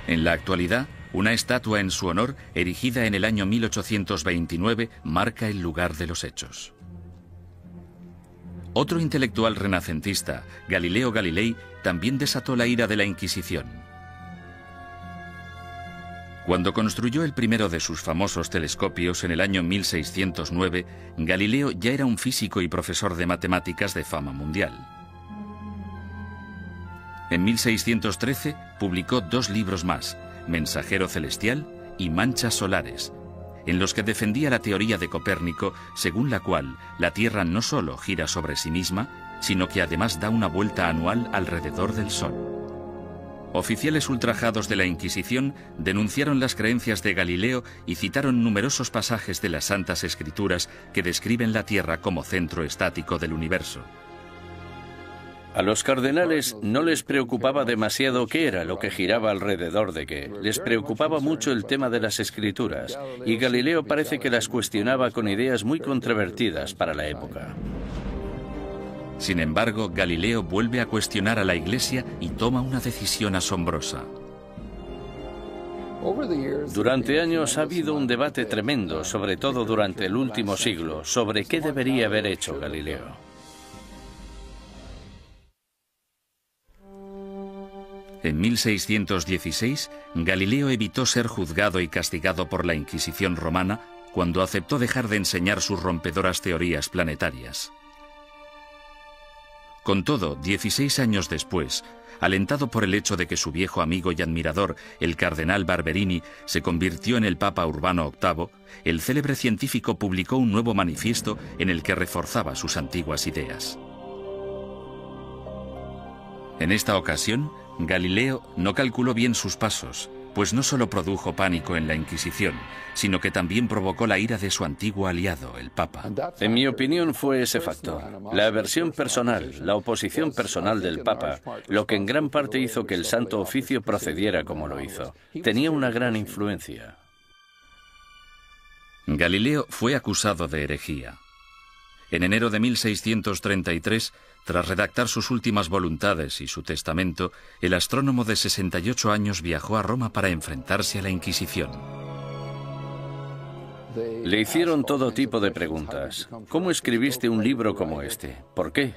En la actualidad, una estatua en su honor, erigida en el año 1829, marca el lugar de los hechos. Otro intelectual renacentista, Galileo Galilei, también desató la ira de la Inquisición. Cuando construyó el primero de sus famosos telescopios en el año 1609, Galileo ya era un físico y profesor de matemáticas de fama mundial. En 1613 publicó 2 libros más, Mensajero Celestial y Manchas Solares, en los que defendía la teoría de Copérnico, según la cual la Tierra no solo gira sobre sí misma, sino que además da una vuelta anual alrededor del Sol. Oficiales ultrajados de la Inquisición denunciaron las creencias de Galileo y citaron numerosos pasajes de las Santas Escrituras que describen la Tierra como centro estático del universo.
A los cardenales no les preocupaba demasiado qué era lo que giraba alrededor de qué. Les preocupaba mucho el tema de las escrituras, y Galileo parece que las cuestionaba con ideas muy controvertidas para la época.
Sin embargo, Galileo vuelve a cuestionar a la Iglesia y toma una decisión asombrosa.
Durante años ha habido un debate tremendo, sobre todo durante el último siglo, sobre qué debería haber hecho Galileo.
En 1616, Galileo evitó ser juzgado y castigado por la Inquisición romana cuando aceptó dejar de enseñar sus rompedoras teorías planetarias. Con todo, 16 años después, alentado por el hecho de que su viejo amigo y admirador, el cardenal Barberini, se convirtió en el Papa Urbano VIII, el célebre científico publicó un nuevo manifiesto en el que reforzaba sus antiguas ideas. En esta ocasión, Galileo no calculó bien sus pasos, pues no solo produjo pánico en la Inquisición, sino que también provocó la ira de su antiguo aliado, el Papa.
En mi opinión fue ese factor, la aversión personal, la oposición personal del Papa, lo que en gran parte hizo que el Santo Oficio procediera como lo hizo. Tenía una gran influencia.
Galileo fue acusado de herejía. En enero de 1633, tras redactar sus últimas voluntades y su testamento, el astrónomo de 68 años viajó a Roma para enfrentarse a la Inquisición.
Le hicieron todo tipo de preguntas. ¿Cómo escribiste un libro como este? ¿Por qué?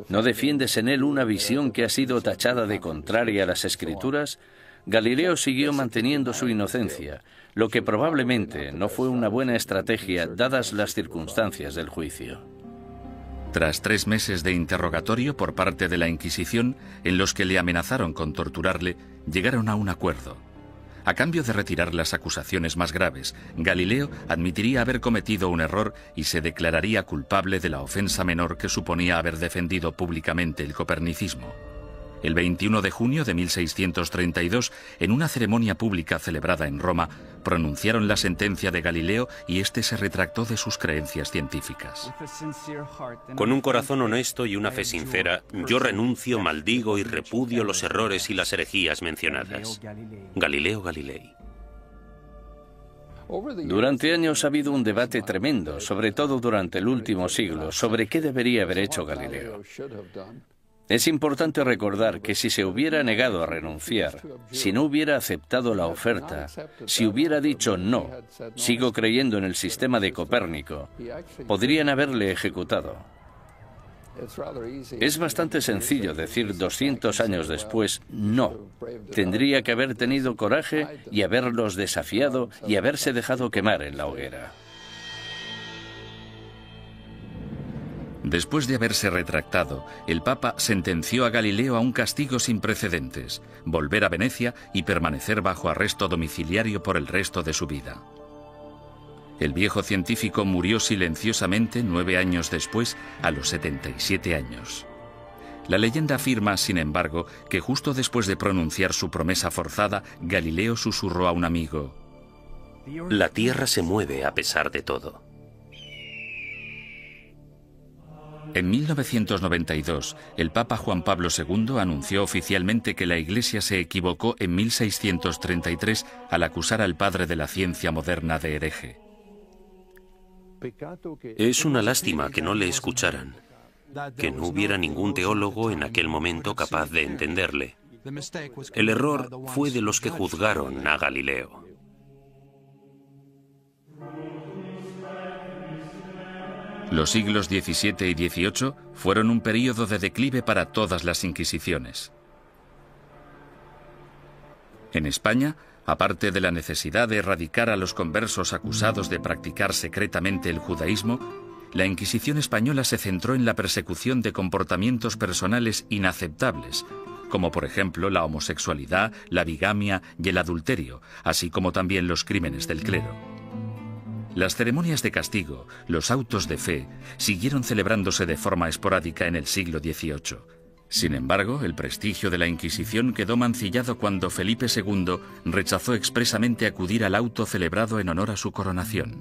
¿No defiendes en él una visión que ha sido tachada de contraria a las Escrituras? Galileo siguió manteniendo su inocencia, lo que probablemente no fue una buena estrategia dadas las circunstancias del juicio.
Tras 3 meses de interrogatorio por parte de la Inquisición, en los que le amenazaron con torturarle, llegaron a un acuerdo. A cambio de retirar las acusaciones más graves, Galileo admitiría haber cometido un error y se declararía culpable de la ofensa menor que suponía haber defendido públicamente el copernicismo. El 21 de junio de 1632, en una ceremonia pública celebrada en Roma, pronunciaron la sentencia de Galileo y éste se retractó de sus creencias científicas.
Con un corazón honesto y una fe sincera, yo renuncio, maldigo y repudio los errores y las herejías mencionadas. Galileo Galilei.
Durante años ha habido un debate tremendo, sobre todo durante el último siglo, sobre qué debería haber hecho Galileo. Es importante recordar que si se hubiera negado a renunciar, si no hubiera aceptado la oferta, si hubiera dicho no, sigo creyendo en el sistema de Copérnico, podrían haberle ejecutado. Es bastante sencillo decir 200 años después no. Tendría que haber tenido coraje y haberlos desafiado y haberse dejado quemar en la hoguera.
Después de haberse retractado, el Papa sentenció a Galileo a un castigo sin precedentes, volver a Venecia y permanecer bajo arresto domiciliario por el resto de su vida. El viejo científico murió silenciosamente 9 años después, a los 77 años. La leyenda afirma, sin embargo, que justo después de pronunciar su promesa forzada, Galileo susurró a un amigo:
La Tierra se mueve a pesar de todo.
En 1992, el Papa Juan Pablo II anunció oficialmente que la Iglesia se equivocó en 1633 al acusar al padre de la ciencia moderna de hereje.
Es una lástima que no le escucharan, que no hubiera ningún teólogo en aquel momento capaz de entenderle. El error fue de los que juzgaron a Galileo.
Los siglos XVII y XVIII fueron un período de declive para todas las inquisiciones. En España, aparte de la necesidad de erradicar a los conversos acusados de practicar secretamente el judaísmo, la Inquisición española se centró en la persecución de comportamientos personales inaceptables, como por ejemplo la homosexualidad, la bigamia y el adulterio, así como también los crímenes del clero. Las ceremonias de castigo, los autos de fe, siguieron celebrándose de forma esporádica en el siglo XVIII. Sin embargo, el prestigio de la Inquisición quedó mancillado cuando Felipe II rechazó expresamente acudir al auto celebrado en honor a su coronación.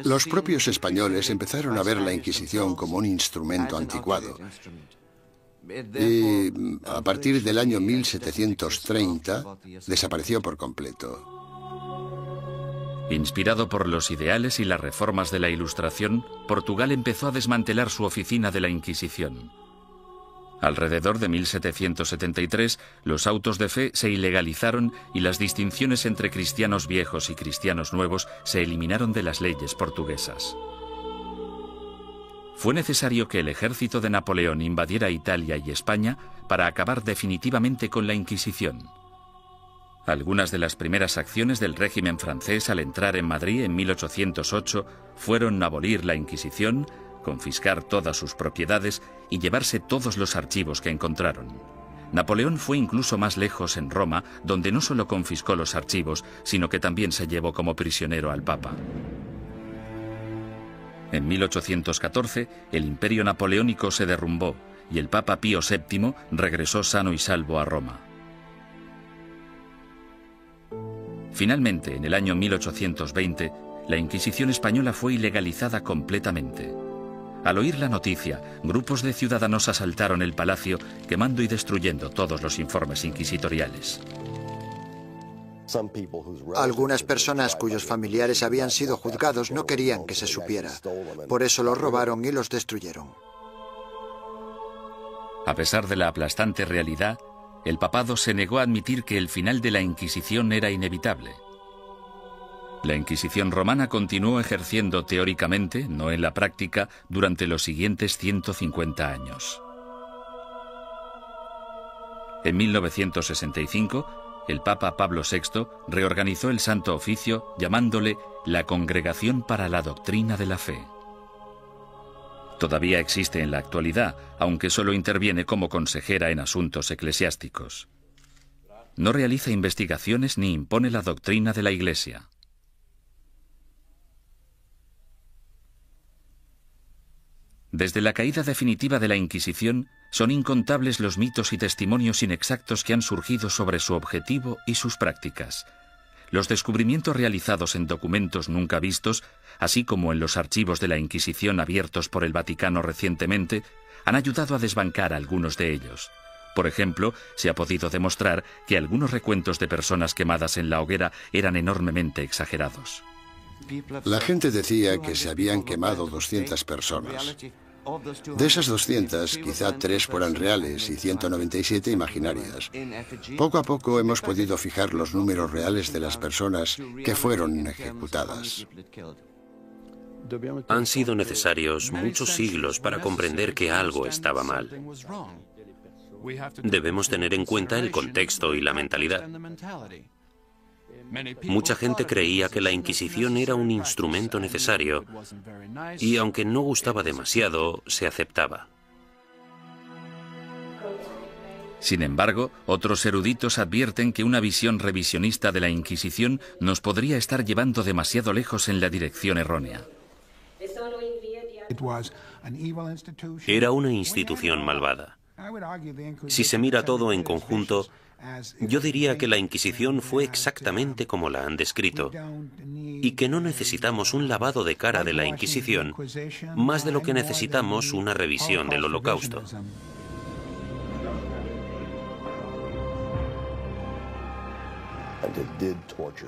Los propios españoles empezaron a ver la Inquisición como un instrumento anticuado. Y a partir del año 1730 desapareció por completo.
Inspirado por los ideales y las reformas de la Ilustración, Portugal empezó a desmantelar su oficina de la Inquisición. Alrededor de 1773, los autos de fe se ilegalizaron y las distinciones entre cristianos viejos y cristianos nuevos se eliminaron de las leyes portuguesas. Fue necesario que el ejército de Napoleón invadiera Italia y España para acabar definitivamente con la Inquisición. Algunas de las primeras acciones del régimen francés al entrar en Madrid en 1808 fueron abolir la Inquisición, confiscar todas sus propiedades y llevarse todos los archivos que encontraron. Napoleón fue incluso más lejos en Roma, donde no solo confiscó los archivos, sino que también se llevó como prisionero al Papa. En 1814, el imperio napoleónico se derrumbó y el Papa Pío VII regresó sano y salvo a Roma. Finalmente, en el año 1820, la Inquisición española fue ilegalizada completamente. Al oír la noticia, grupos de ciudadanos asaltaron el palacio, quemando y destruyendo todos los informes inquisitoriales.
Algunas personas cuyos familiares habían sido juzgados no querían que se supiera. Por eso los robaron y los destruyeron.
A pesar de la aplastante realidad, el papado se negó a admitir que el final de la Inquisición era inevitable. La Inquisición romana continuó ejerciendo teóricamente, no en la práctica, durante los siguientes 150 años. En 1965, el Papa Pablo VI reorganizó el Santo Oficio llamándole la Congregación para la Doctrina de la Fe. Todavía existe en la actualidad, aunque solo interviene como consejera en asuntos eclesiásticos. No realiza investigaciones ni impone la doctrina de la Iglesia. Desde la caída definitiva de la Inquisición, son incontables los mitos y testimonios inexactos que han surgido sobre su objetivo y sus prácticas. Los descubrimientos realizados en documentos nunca vistos, así como en los archivos de la Inquisición abiertos por el Vaticano recientemente, han ayudado a desbancar algunos de ellos. Por ejemplo, se ha podido demostrar que algunos recuentos de personas quemadas en la hoguera eran enormemente exagerados.
La gente decía que se habían quemado 200 personas. De esas 200, quizá 3 fueran reales y 197 imaginarias. Poco a poco hemos podido fijar los números reales de las personas que fueron ejecutadas.
Han sido necesarios muchos siglos para comprender que algo estaba mal. Debemos tener en cuenta el contexto y la mentalidad. Mucha gente creía que la Inquisición era un instrumento necesario y, aunque no gustaba demasiado, se aceptaba.
Sin embargo, otros eruditos advierten que una visión revisionista de la Inquisición nos podría estar llevando demasiado lejos en la dirección errónea.
Era una institución malvada. Si se mira todo en conjunto, yo diría que la Inquisición fue exactamente como la han descrito, y que no necesitamos un lavado de cara de la Inquisición, más de lo que necesitamos una revisión del Holocausto.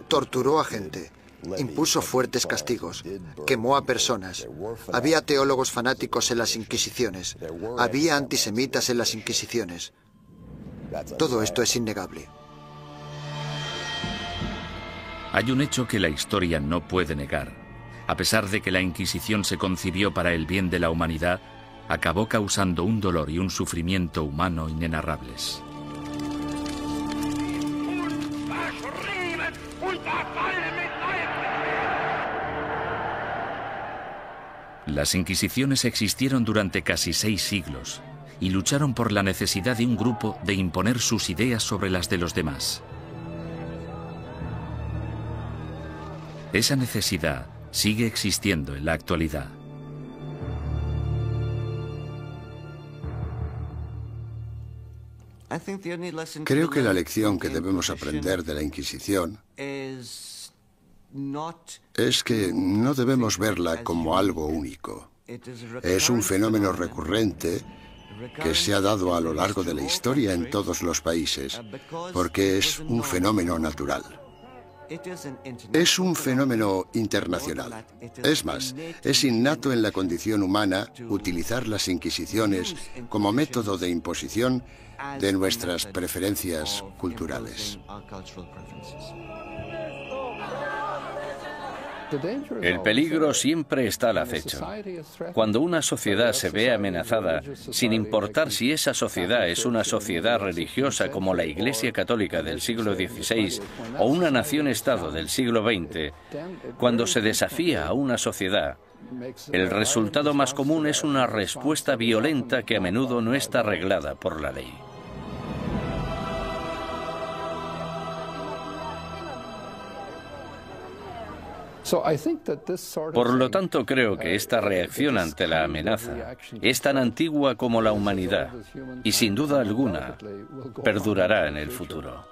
Torturó a gente, impuso fuertes castigos, quemó a personas. Había teólogos fanáticos en las Inquisiciones, había antisemitas en las Inquisiciones. Todo esto es innegable.
Hay un hecho que la historia no puede negar. A pesar de que la Inquisición se concibió para el bien de la humanidad, acabó causando un dolor y un sufrimiento humano inenarrables. Las Inquisiciones existieron durante casi 6 siglos y lucharon por la necesidad de un grupo de imponer sus ideas sobre las de los demás. Esa necesidad sigue existiendo en la actualidad.
Creo que la lección que debemos aprender de la Inquisición es que no debemos verla como algo único. Es un fenómeno recurrente que se ha dado a lo largo de la historia en todos los países, porque es un fenómeno natural. Es un fenómeno internacional. Es más, es innato en la condición humana utilizar las inquisiciones como método de imposición de nuestras preferencias culturales.
El peligro siempre está al acecho. Cuando una sociedad se ve amenazada, sin importar si esa sociedad es una sociedad religiosa como la Iglesia Católica del siglo XVI o una nación-estado del siglo XX, cuando se desafía a una sociedad, el resultado más común es una respuesta violenta que a menudo no está reglada por la ley. Por lo tanto, creo que esta reacción ante la amenaza es tan antigua como la humanidad y, sin duda alguna, perdurará en el futuro.